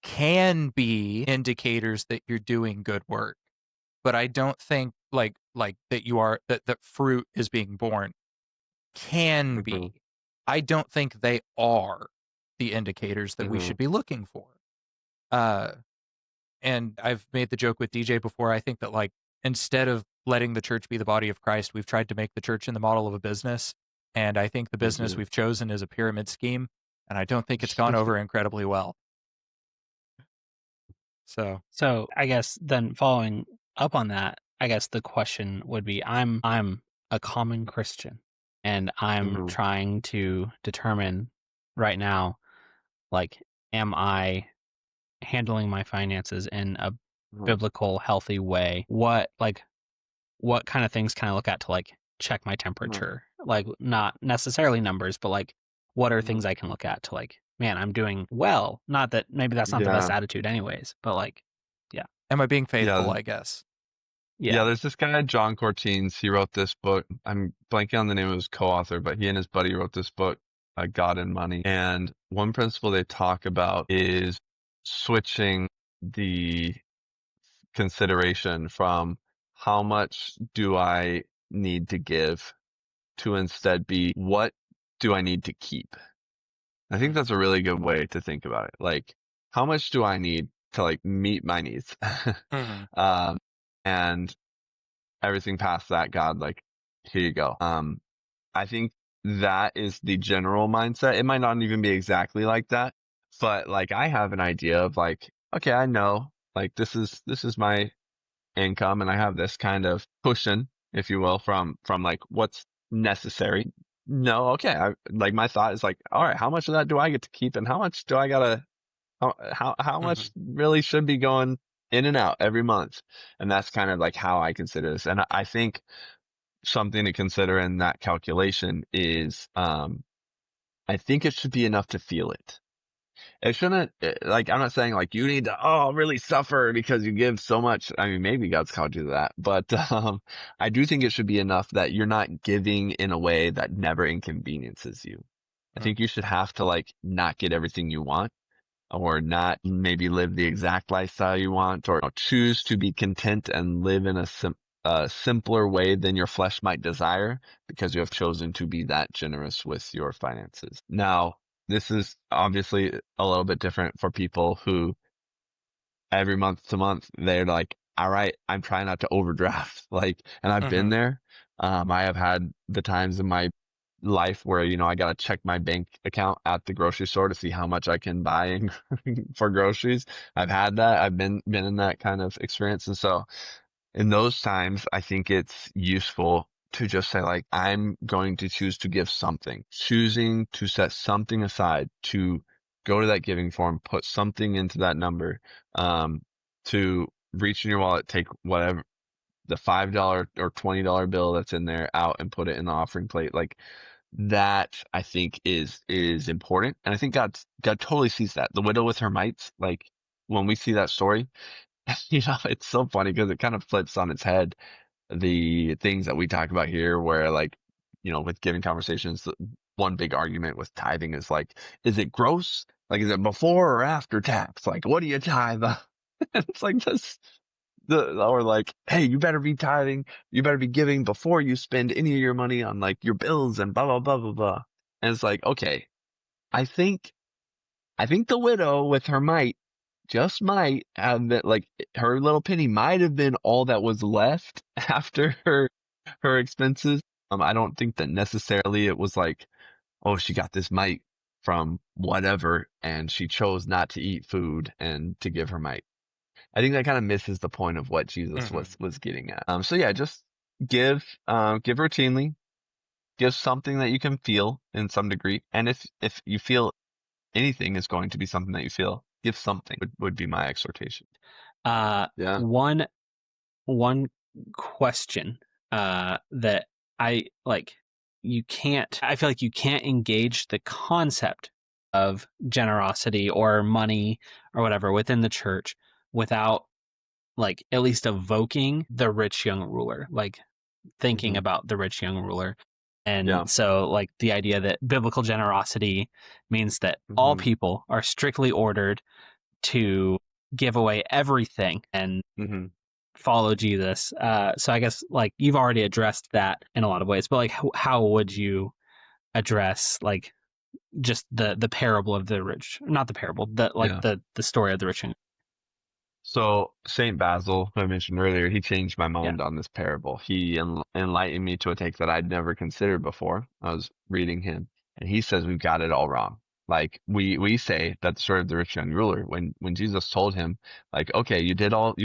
can be indicators that you're doing good work, but I don't think like that you are, that fruit is being born. Can be. I don't think they are the indicators that we should be looking for. And I've made the joke with DJ before. I think that, like, instead of letting the church be the body of Christ, we've tried to make the church in the model of a business. And I think the business we've chosen is a pyramid scheme. And I don't think it's gone over incredibly well. So I guess then following up on that, I guess the question would be, I'm a common Christian, and I'm trying to determine right now, like, am I handling my finances in a biblical, healthy way? What kind of things can I look at to, like, check my temperature? Like, not necessarily numbers, but like, what are things I can look at to, like, man, I'm doing well. Not that maybe that's not the best attitude anyways, but like, am I being faithful, I guess? Yeah, there's this guy, John Cortines. He wrote this book. I'm blanking on the name of his co-author, but he and his buddy wrote this book, God and Money. And one principle they talk about is switching the consideration from how much do I need to give to instead be, what do I need to keep? I think that's a really good way to think about it. Like, how much do I need to, like, meet my needs? And everything past that, God, like, here you go. I think that is the general mindset. It might not even be exactly like that, but like, I have an idea of, like, okay, I know, like, this is my income, and I have this kind of cushion, if you will, from like what's necessary. No, okay. Like, my thought is like, all right, how much of that do I get to keep, and how much do I gotta, how much really should be going in and out every month? And that's kind of like how I consider this. And I think something to consider in that calculation is, I think it should be enough to feel it. It shouldn't, like, I'm not saying like you need to, really suffer because you give so much. I mean, maybe God's called you to that, but, I do think it should be enough that you're not giving in a way that never inconveniences you. I Mm. think you should have to like not get everything you want or not maybe live the exact lifestyle you want or choose to be content and live in a simpler way than your flesh might desire because you have chosen to be that generous with your finances. Now, this is obviously a little bit different for people who every month to month, they're like, all right, I'm trying not to overdraft. Like, and I've been Mhm. there. I have had the times in my life where, I got to check my bank account at the grocery store to see how much I can buy for groceries. I've had that. I've been in that kind of experience. And so in those times, I think it's useful to just say like, I'm going to choose to give something, choosing to set something aside to go to that giving form, put something into that number, to reach in your wallet, take whatever the $5 or $20 bill that's in there out and put it in the offering plate. Like that, I think is important. And I think God totally sees that. The widow with her mites, like when we see that story, it's so funny because it kind of flips on its head the things that we talk about here, where like, with giving conversations, one big argument with tithing is like, is it gross? Like, is it before or after tax? Like, what do you tithe? It's like this, or like, hey, you better be tithing. You better be giving before you spend any of your money on like your bills and blah, blah, blah, blah, blah. And it's like, okay, I think, the widow with her mite just might have been like her little penny might have been all that was left after her expenses. I don't think that necessarily it was like, oh, she got this mite from whatever and she chose not to eat food and to give her mite. I think that kind of misses the point of what Jesus Mhm. was getting at. So yeah, just give routinely, give something that you can feel in some degree. And if you feel anything is going to be something that you feel, give something would be my exhortation. Yeah. One question that I like, I feel like you can't engage the concept of generosity or money or whatever within the church without like at least evoking the rich young ruler, like thinking Hmm. about the rich young ruler. And Yeah. so like the idea that biblical generosity means that all Hmm. people are strictly ordered to give away everything and Hmm. follow Jesus. So I guess like you've already addressed that in a lot of ways, but like how would you address like just the parable of the rich, not the parable, Yeah. the story of the rich young. So Saint Basil, who I mentioned earlier, he changed my Yeah. mind on this parable. He enlightened me to a take that I'd never considered before. I was reading him, and he says we've got it all wrong. Like we say that the story of the rich young ruler, when Jesus told him, like, okay, you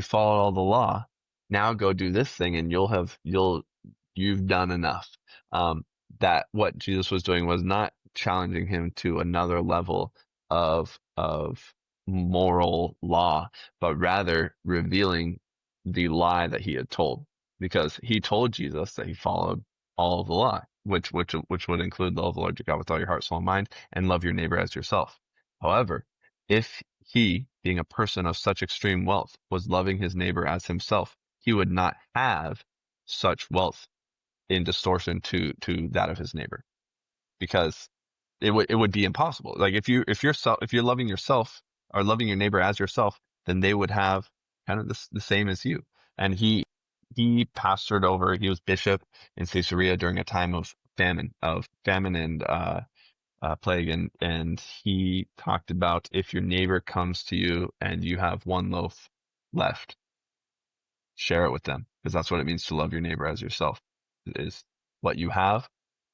followed all the law, now go do this thing, and you've done enough. That what Jesus was doing was not challenging him to another level of moral law, but rather revealing the lie that he had told, because he told Jesus that he followed all of the law, which would include love the Lord your God with all your heart, soul, and mind, and love your neighbor as yourself. However, if he, being a person of such extreme wealth, was loving his neighbor as himself, he would not have such wealth in distortion to that of his neighbor, because it would be impossible. Like if you're loving yourself or loving your neighbor as yourself, then they would have kind of the same as you. And he pastored over. He was bishop in Caesarea during a time of famine and plague, and he talked about if your neighbor comes to you and you have one loaf left, share it with them, because that's what it means to love your neighbor as yourself. Is what you have,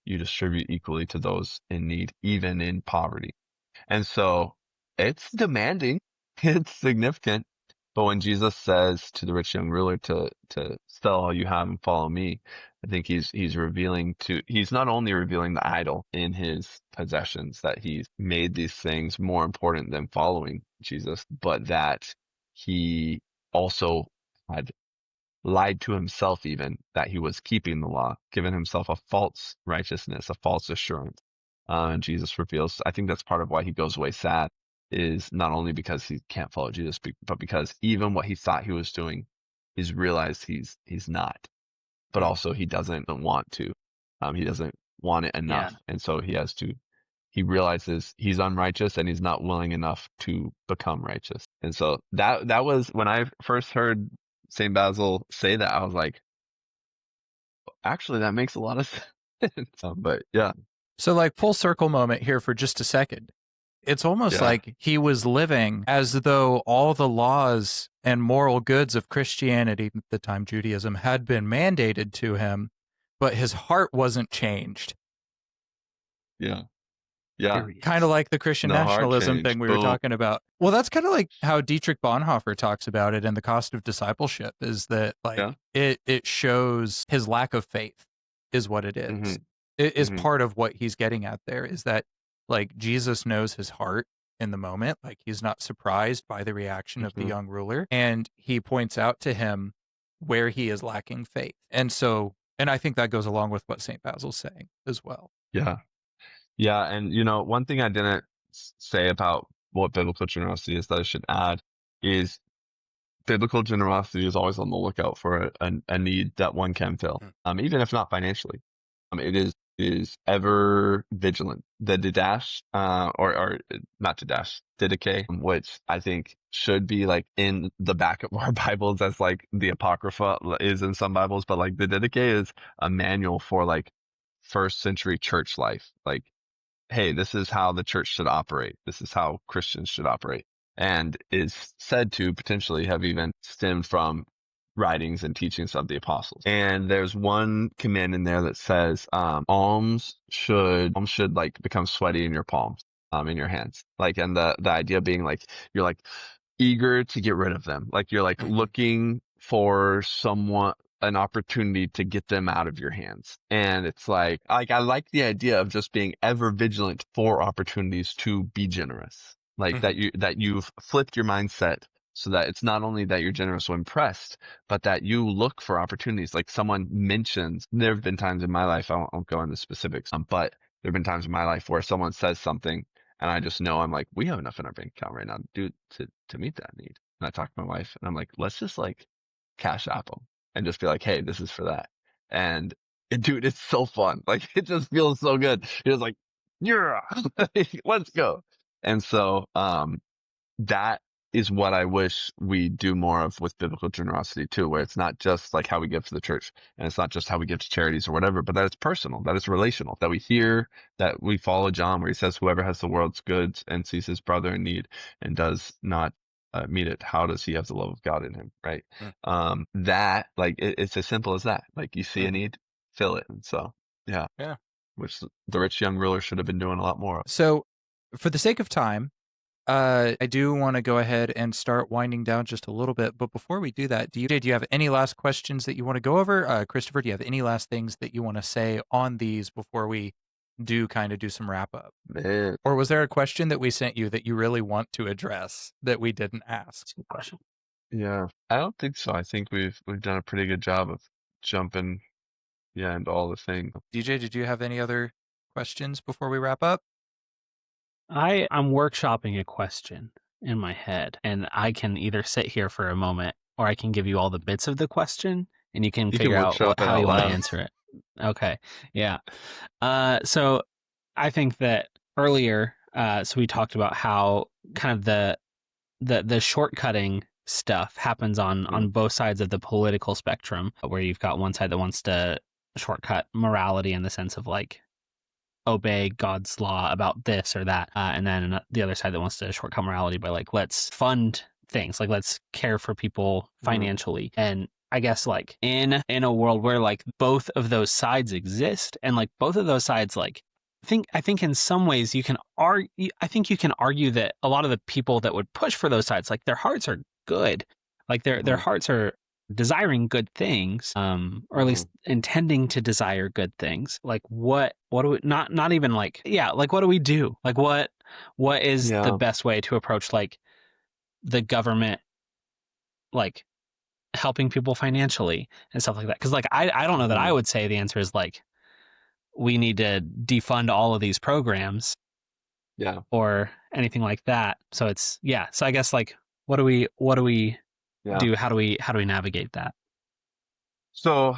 you distribute equally to those in need, even in poverty. And so it's demanding, it's significant. But when Jesus says to the rich young ruler to sell all you have and follow me, I think he's not only revealing the idol in his possessions, that he's made these things more important than following Jesus, but that he also had lied to himself, even that he was keeping the law, given himself a false righteousness, a false assurance. And Jesus reveals, I think that's part of why he goes away sad, is not only because he can't follow Jesus, but because even what he thought he was doing, he's realized he's not, but also he doesn't want to. He doesn't want it enough. Yeah. And so he realizes he's unrighteous and he's not willing enough to become righteous. And so that was when I first heard St. Basil say that, I was like, actually, that makes a lot of sense. But yeah. So like full circle moment here for just a second. It's almost like he was living as though all the laws and moral goods of Christianity, at the time Judaism, had been mandated to him, but his heart wasn't changed. Yeah. Yeah. Kind of like the Christian nationalism thing we were talking about. Well, that's kind of like how Dietrich Bonhoeffer talks about it in The Cost of Discipleship, is that like it shows his lack of faith is what it is. Mm-hmm. It is part of what he's getting at there, is that like Jesus knows his heart in the moment. Like he's not surprised by the reaction of the young ruler, and he points out to him where he is lacking faith. And I think that goes along with what St. Basil's saying as well. Yeah. Yeah. And one thing I didn't say about what biblical generosity is that I should add is biblical generosity is always on the lookout for a need that one can fill. Even if not financially. It is ever vigilant. The didache, or not didache, didache, which I think should be like in the back of our Bibles as like the Apocrypha is in some Bibles, but like the didache is a manual for like first century church life. Like, hey, this is how the church should operate. This is how Christians should operate, and is said to potentially have even stemmed from writings and teachings of the apostles. And there's one command in there that says, alms should like become sweaty in your palms, in your hands. Like, and the idea being like, you're like eager to get rid of them. Like you're like looking for an opportunity to get them out of your hands. And it's like I like the idea of just being ever vigilant for opportunities to be generous. Like that you've flipped your mindset, so that it's not only that you're generous when pressed, but that you look for opportunities. Like someone mentions, there have been times in my life, I won't go into specifics, but there have been times in my life where someone says something and I just know, I'm like, we have enough in our bank account right now, dude, to meet that need. And I talk to my wife and I'm like, let's just like cash app them and just be like, hey, this is for that. And dude, it's so fun. Like it just feels so good. You're just like, yeah, let's go. And so, that is what I wish we do more of with biblical generosity too, where it's not just like how we give to the church and it's not just how we give to charities or whatever, but that it's personal, that it's relational, that we hear, that we follow John where he says, whoever has the world's goods and sees his brother in need and does not meet it, how does he have the love of God in him? Right. That like, it's as simple as that. Like you see a need, fill it. And so, yeah. Which the rich young ruler should have been doing a lot more of. So for the sake of time, I do want to go ahead and start winding down just a little bit. But before we do that, do you have any last questions that you want to go over? Christopher, do you have any last things that you want to say on these before we do some wrap up? Man. Or was there a question that we sent you that you really want to address that we didn't ask? Good question. Yeah, I don't think so. I think we've done a pretty good job of jumping, into all the things. DJ, did you have any other questions before we wrap up? I'm workshopping a question in my head, and I can either sit here for a moment or I can give you all the bits of the question and you can figure out how you want to answer it. Okay. Yeah. So I think that earlier, so we talked about how kind of the shortcutting stuff happens on both sides of the political spectrum, where you've got one side that wants to shortcut morality in the sense of like obey God's law about this or that, and then the other side that wants to shortcut morality by like, let's fund things, like let's care for people financially. And I guess like in a world where like both of those sides exist, and like both of those sides, like I think in some ways you can argue that a lot of the people that would push for those sides, like their hearts are good, like their hearts are desiring good things, or at least intending to desire good things. Like what do we, not even like, like what do we do? Like what is the best way to approach like the government, like helping people financially and stuff like that? Because like I don't know that I would say the answer is like we need to defund all of these programs. Yeah. or anything like that. So it's, yeah. So I guess like, what do we Yeah. do? How do we navigate that? So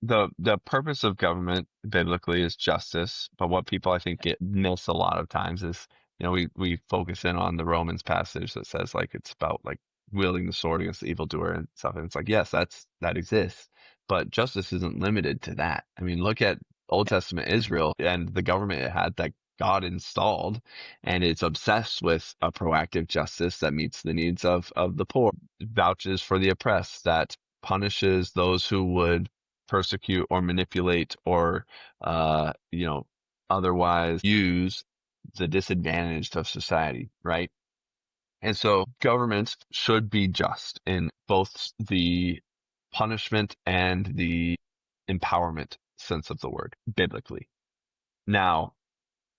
the purpose of government biblically is justice, but what people I think get miss a lot of times is, we focus in on the Romans passage that says like it's about like wielding the sword against the evildoer and stuff. And it's like, yes, that exists, but justice isn't limited to that. I mean, look at Old Testament Israel and the government it had that God installed, and it's obsessed with a proactive justice that meets the needs of the poor, vouches for the oppressed, that punishes those who would persecute or manipulate or, otherwise use the disadvantaged of society, right? And so governments should be just in both the punishment and the empowerment sense of the word biblically. Now,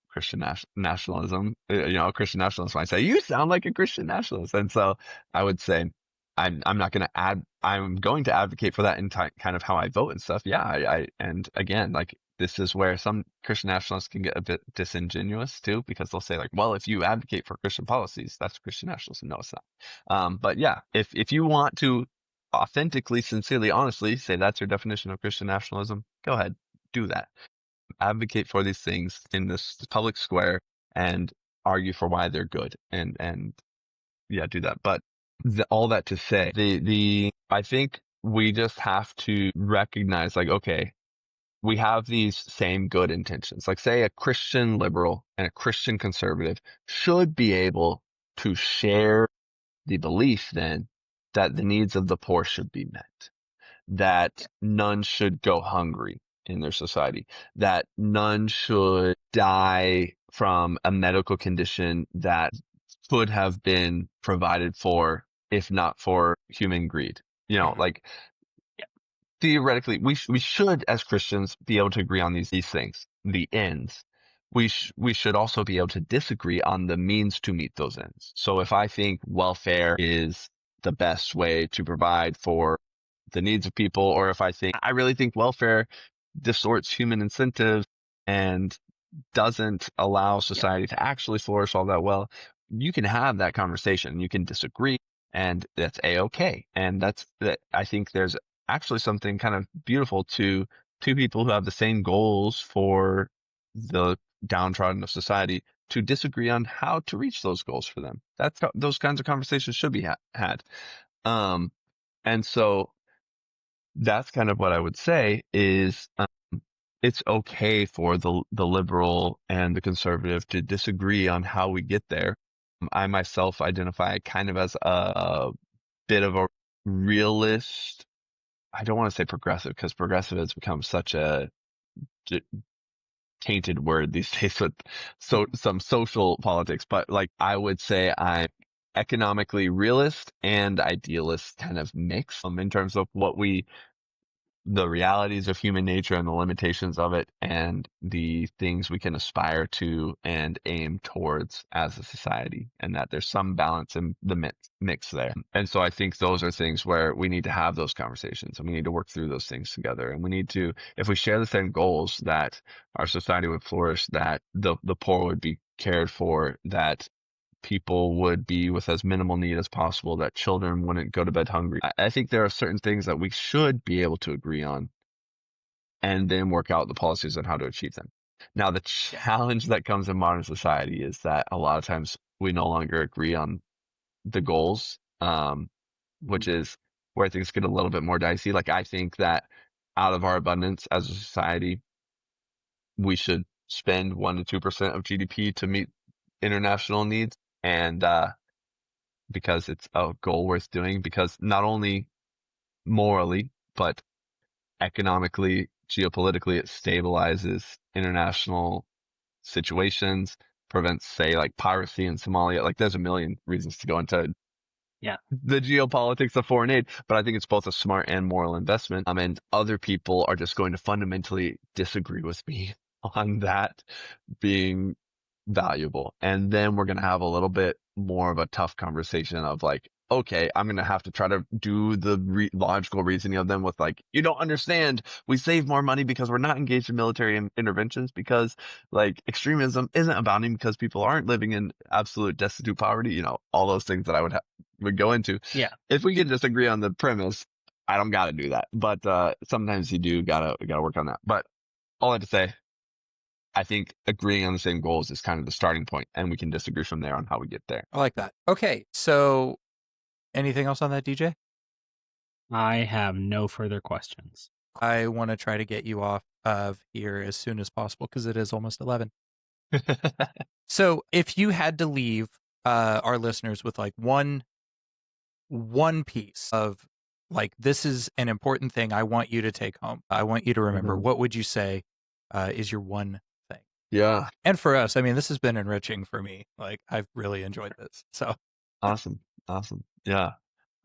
Christian nationalism, Christian nationalists might say, you sound like a Christian nationalist. And so I would say, I'm not going to I'm going to advocate for that in kind of how I vote and stuff. Yeah. And again, like this is where some Christian nationalists can get a bit disingenuous too, because they'll say like, well, if you advocate for Christian policies, that's Christian nationalism. No, it's not. But yeah, if you want to authentically, sincerely, honestly say that's your definition of Christian nationalism, go ahead, do that. Advocate for these things in this public square and argue for why they're good and yeah, do that. But all that to say, I think we just have to recognize like, okay, we have these same good intentions. Like say a Christian liberal and a Christian conservative should be able to share the belief then that the needs of the poor should be met, that none should go hungry in their society, that none should die from a medical condition that could have been provided for if not for human greed. Like theoretically, we should as Christians be able to agree on these things, the ends. We should also be able to disagree on the means to meet those ends. So if I think welfare is the best way to provide for the needs of people, or if I really think welfare distorts human incentives and doesn't allow society to actually flourish all that well, you can have that conversation. You can disagree, and that's a-okay. And I think there's actually something kind of beautiful to two people who have the same goals for the downtrodden of society to disagree on how to reach those goals for them. Those kinds of conversations should be had. And so that's kind of what I would say is, it's okay for the liberal and the conservative to disagree on how we get there. I myself identify kind of as a bit of a realist. I don't want to say progressive because progressive has become such a tainted word these days with some social politics, but like I would say I'm economically realist and idealist kind of mix in terms of the realities of human nature and the limitations of it and the things we can aspire to and aim towards as a society, and that there's some balance in the mix there. And so I think those are things where we need to have those conversations and we need to work through those things together. And we need to, if we share the same goals, that our society would flourish, that the poor would be cared for, that people would be with as minimal need as possible, that children wouldn't go to bed hungry. I think there are certain things that we should be able to agree on and then work out the policies on how to achieve them. Now, the challenge that comes in modern society is that a lot of times we no longer agree on the goals, which is where things get a little bit more dicey. Like I think that out of our abundance as a society, we should spend 1 to 2% of GDP to meet international needs. And because it's a goal worth doing, because not only morally, but economically, geopolitically, it stabilizes international situations, prevents, say, like piracy in Somalia. Like there's a million reasons to go into the geopolitics of foreign aid, but I think it's both a smart and moral investment. And other people are just going to fundamentally disagree with me on that being valuable. And then we're going to have a little bit more of a tough conversation of like, okay, I'm going to have to try to do the logical reasoning of them with like, you don't understand. We save more money because we're not engaged in military interventions, because like extremism isn't abounding because people aren't living in absolute destitute poverty. You know, all those things that I would go into. Yeah. If we could just agree on the premise, I don't got to do that. But, sometimes you do gotta work on that. But all I have to say, I think agreeing on the same goals is kind of the starting point, and we can disagree from there on how we get there. I like that. Okay, so anything else on that, DJ? I have no further questions. I want to try to get you off of here as soon as possible because it is almost 11. So if you had to leave our listeners with like one piece of like, this is an important thing I want you to take home, I want you to remember, what would you say is your one thing? Yeah. And for us, I mean, this has been enriching for me. Like, I've really enjoyed this. So Awesome. Yeah.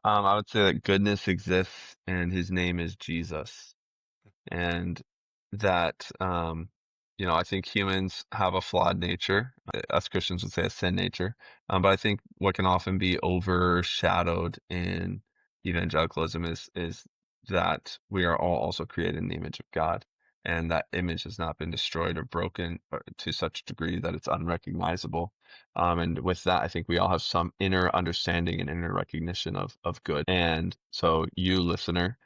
I would say that goodness exists and his name is Jesus. And that, I think humans have a flawed nature. Us Christians would say a sin nature. But I think what can often be overshadowed in evangelicalism is that we are all also created in the image of God. And that image has not been destroyed or broken to such a degree that it's unrecognizable. And with that, I think we all have some inner understanding and inner recognition of good. And so you, listener,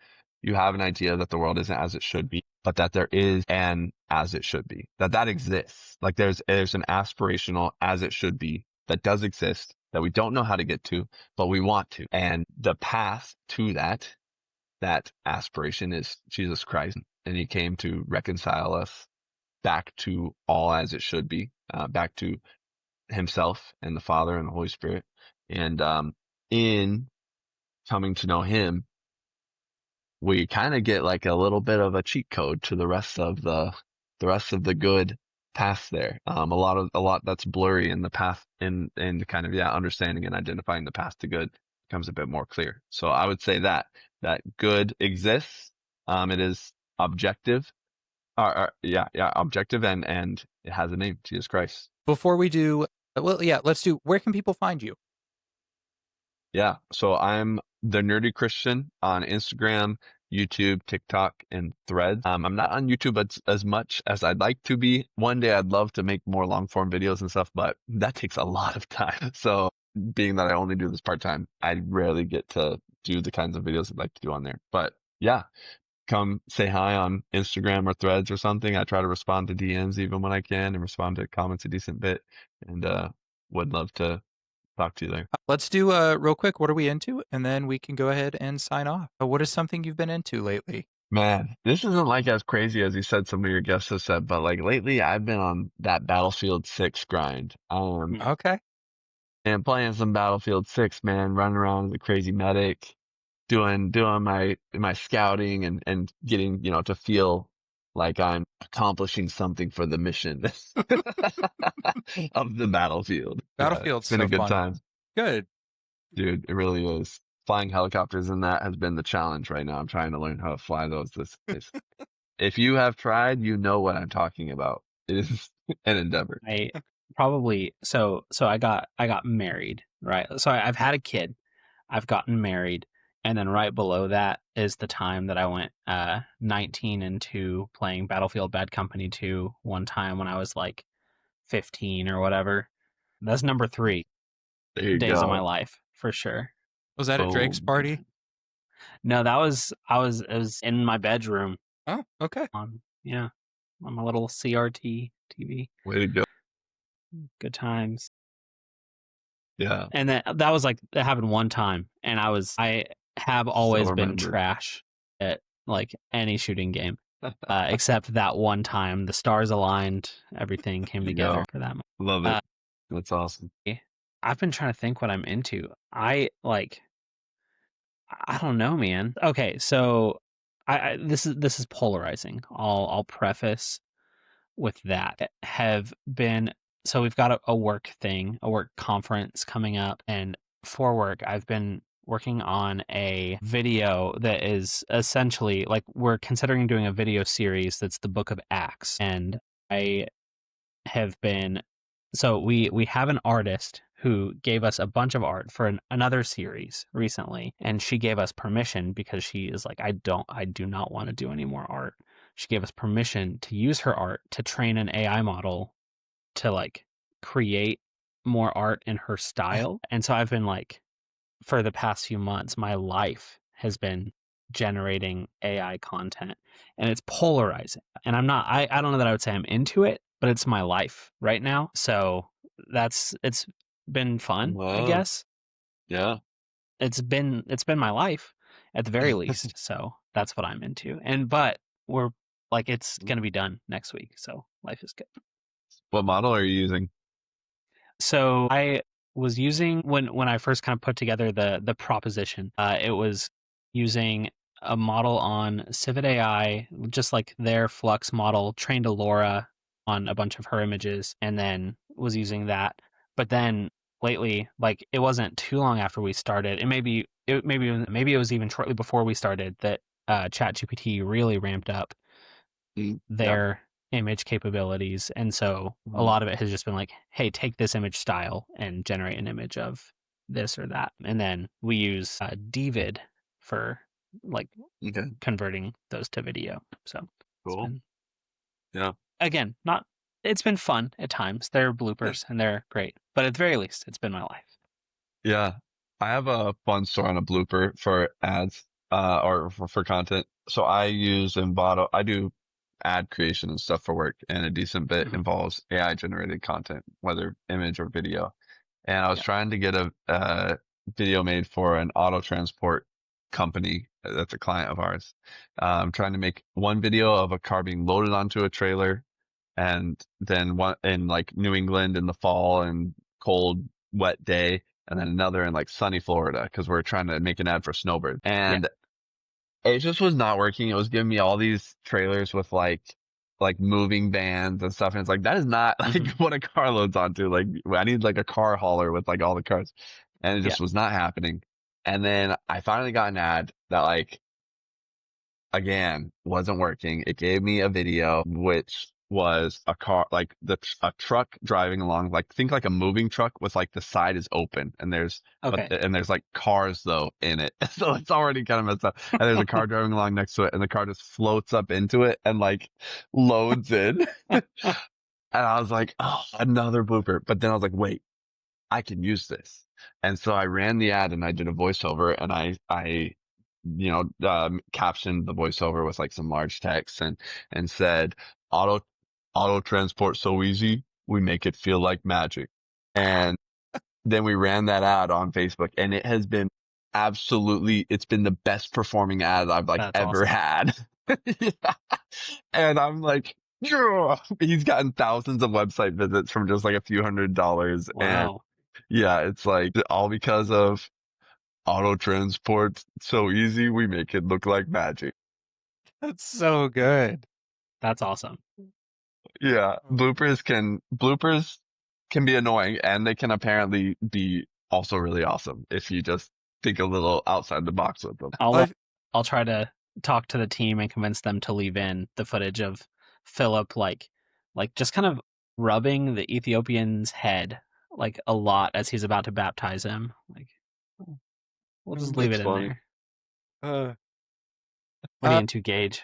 you have an idea that the world isn't as it should be, but that there is an as it should be, that exists. Like there's an aspirational as it should be that does exist, that we don't know how to get to, but we want to. And the path to that aspiration is Jesus Christ. And he came to reconcile us back to all as it should be, back to himself and the Father and the Holy Spirit. And in coming to know him, we kind of get like a little bit of a cheat code to the rest of the good path there. A lot that's blurry in the path in kind of, understanding and identifying the path to good becomes a bit more clear. So I would say that good exists. It is objective. Objective and it has a name, Jesus Christ. before we do, let's do, where can people find you? Yeah. So I'm the Nerdy Christian on Instagram, YouTube, TikTok, and Threads. I'm not on YouTube as much as I'd like to be. One day I'd love to make more long form videos and stuff, but that takes a lot of time. So being that I only do this part time, I rarely get to do the kinds of videos I'd like to do on there. But yeah, come say hi on Instagram or Threads or something. I try to respond to DMs even when I can and respond to comments a decent bit, and would love to talk to you there. Let's do real quick, what are we into? And then we can go ahead and sign off. What is something you've been into lately? Man, this isn't like as crazy as you said some of your guests have said, but like lately I've been on that Battlefield 6 grind. Okay. And playing some Battlefield 6, man, running around as a crazy medic, doing my scouting and getting, to feel like I'm accomplishing something for the mission of the battlefield. Battlefield's it's been so a good fun. time. Good. Dude, it really is. Flying helicopters in that has been the challenge right now. I'm trying to learn how to fly those this days. If you have tried, you know what I'm talking about. It is an endeavor. I probably so I got married, right? So I've had a kid, I've gotten married, and then right below that is the time that I went 19 into playing Battlefield Bad Company 2 one time when I was like 15 or whatever. That's number 3 There you days go. of my life for sure. Was that at Drake's party? No, it was in my bedroom Oh, okay. on my little CRT TV. Way to go. Good times. Yeah. And that was like, that happened one time, and I have always been remembered. trash at like any shooting game, except that one time. The stars aligned, everything came There you together go. for that. Love it. That's awesome. I've been trying to think what I'm into. I don't know, man. Okay, so this is polarizing. I'll preface with that. So we've got a work thing, a work conference coming up, and for work I've been working on a video that is essentially like, we're considering doing a video series that's the Book of Acts, and I have been, so we have an artist who gave us a bunch of art for another series recently, and she gave us permission because she is like, I do not want to do any more art. She gave us permission to use her art to train an AI model to like create more art in her style. And so I've been like, for the past few months, my life has been generating AI content, and it's polarizing. And I don't know that I would say I'm into it, but it's my life right now. So it's been fun, I Wow. guess. Yeah. It's been my life at the very least. So that's what I'm into. But we're like, it's going to be done next week. So life is good. What model are you using? So I was using when I first kind of put together the proposition, it was using a model on Civet AI, just like their Flux model, trained a LoRa on a bunch of her images, and then was using that. But then lately, like it wasn't too long after we started, and maybe it was even shortly before we started that ChatGPT really ramped up Yeah. their image capabilities. And so a lot of it has just been like, hey, take this image style and generate an image of this or that. And then we use Dvid for like Okay. converting those to video. So it's Cool. been, Yeah. again, it's been fun at times. They're bloopers and they're great, but at the very least, it's been my life. Yeah. I have a fun story on a blooper for ads, or for content. So I use Envato. I do ad creation and stuff for work, and a decent bit Mhm. involves AI generated content, whether image or video. And I was Yeah. trying to get a video made for an auto transport company that's a client of ours. I'm trying to make one video of a car being loaded onto a trailer, and then one in like New England in the fall and cold, wet day, and then another in like sunny Florida because we're trying to make an ad for Snowbird. And it just was not working. It was giving me all these trailers with like moving vans and stuff. And it's like, that is not like what a car loads onto. Like I need like a car hauler with like all the cars, and it just was not happening. And then I finally got an ad that like, again, wasn't working. It gave me a video, which was a car, like a truck driving along, like think like a moving truck with like the side is open and there's like cars though in it. So it's already kind of messed up. And there's a car driving along next to it and the car just floats up into it and like loads in. And I was like, oh, another blooper. But then I was like, wait, I can use this. And so I ran the ad and I did a voiceover and I captioned the voiceover with like some large text and said, auto transport so easy, we make it feel like magic. And then we ran that ad on Facebook and it has been it's been the best performing ad I've like That's ever awesome. had. Yeah. And I'm like, yeah. He's gotten thousands of website visits from just like a few $100s. Wow. And yeah, it's like all because of auto transport so easy, we make it look like magic. That's so good. That's awesome. Yeah, bloopers can be annoying, and they can apparently be also really awesome if you just think a little outside the box with them. I'll try to talk to the team and convince them to leave in the footage of Philip like just kind of rubbing the Ethiopian's head like a lot as he's about to baptize him. Like we'll just leave That's it in funny. there. What are you into, Gage?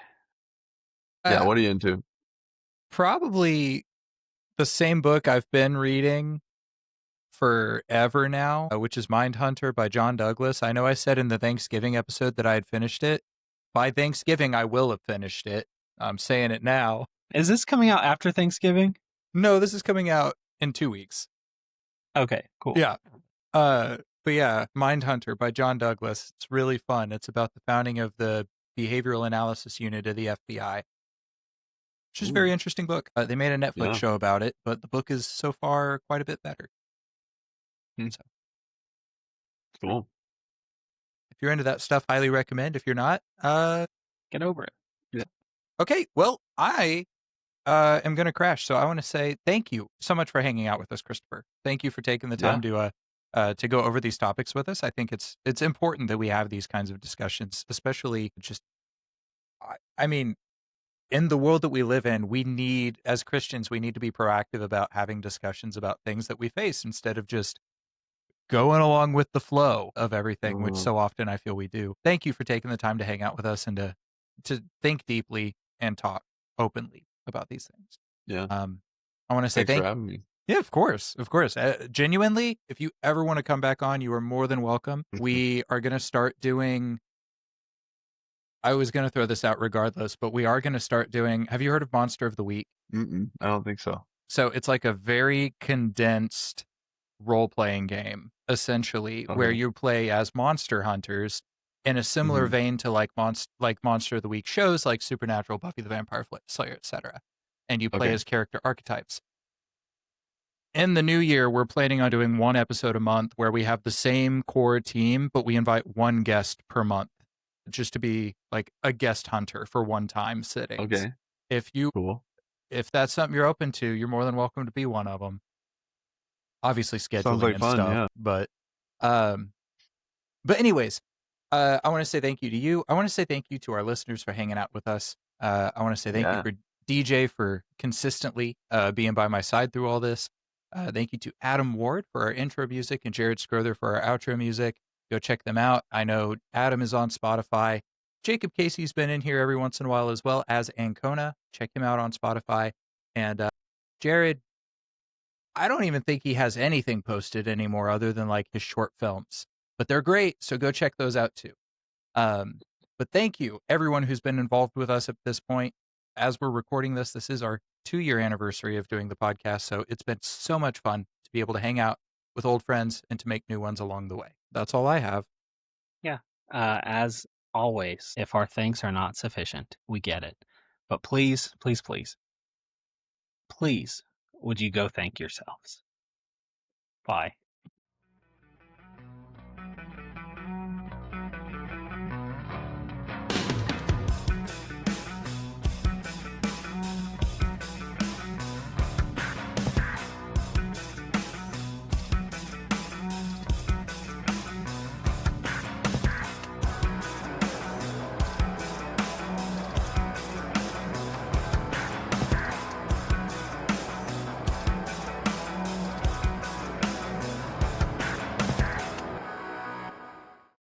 Yeah, what are you into? Probably the same book I've been reading forever now, which is Mindhunter by John Douglas. I know I said in the Thanksgiving episode that I had finished it. By Thanksgiving, I will have finished it. I'm saying it now. Is this coming out after Thanksgiving? No, this is coming out in 2 weeks. Okay, cool. Yeah. But yeah, Mindhunter by John Douglas. It's really fun. It's about the founding of the Behavioral Analysis Unit of the FBI. Which is a very interesting book. They made a Netflix show about it, but the book is so far quite a bit better. So. Cool. If you're into that stuff, highly recommend. If you're not, get over it. Yeah. Okay, well, I am going to crash. So I want to say thank you so much for hanging out with us, Christopher. Thank you for taking the time to go over these topics with us. I think it's important that we have these kinds of discussions, especially just, I mean, in the world that we live in, we need, as Christians, we need to be proactive about having discussions about things that we face instead of just going along with the flow of everything, which Mhm. so often I feel we do. Thank you for taking the time to hang out with us and to think deeply and talk openly about these things. Yeah. I want to say Thanks for having me. yeah, of course. Genuinely, if you ever want to come back on, you are more than welcome. We are going to start doing. I was going to throw this out regardless, but we are going to start doing. Have you heard of Monster of the Week? I don't think so. So it's like a very condensed role-playing game, essentially, where Okay. you play as monster hunters in a similar Mhm. vein to like Monster of the Week shows like Supernatural, Buffy the Vampire Slayer, etc. And you play Okay. as character archetypes. In the new year, we're planning on doing one episode a month where we have the same core team, but we invite one guest per month just to be like a guest hunter for one-time sittings. Okay. Cool. If that's something you're open to, you're more than welcome to be one of them. Obviously Sounds scheduling like and fun, stuff, yeah. but anyways, I want to say thank you to you. I want to say thank you to our listeners for hanging out with us. I want to say thank you Yeah. for DJ for consistently being by my side through all this. Thank you to Adam Ward for our intro music and Jared Scrother for our outro music. Go check them out. I know Adam is on Spotify. Jacob Casey's been in here every once in a while as well as Ancona. Check him out on Spotify. And Jared, I don't even think he has anything posted anymore other than like his short films, but they're great. So go check those out too. But thank you everyone who's been involved with us at this point. As we're recording this, this is our 2-year anniversary of doing the podcast. So it's been so much fun to be able to hang out with old friends and to make new ones along the way. That's all I have. Yeah. As always, if our thanks are not sufficient, we get it. But please, please, please, please, would you go thank yourselves? Bye.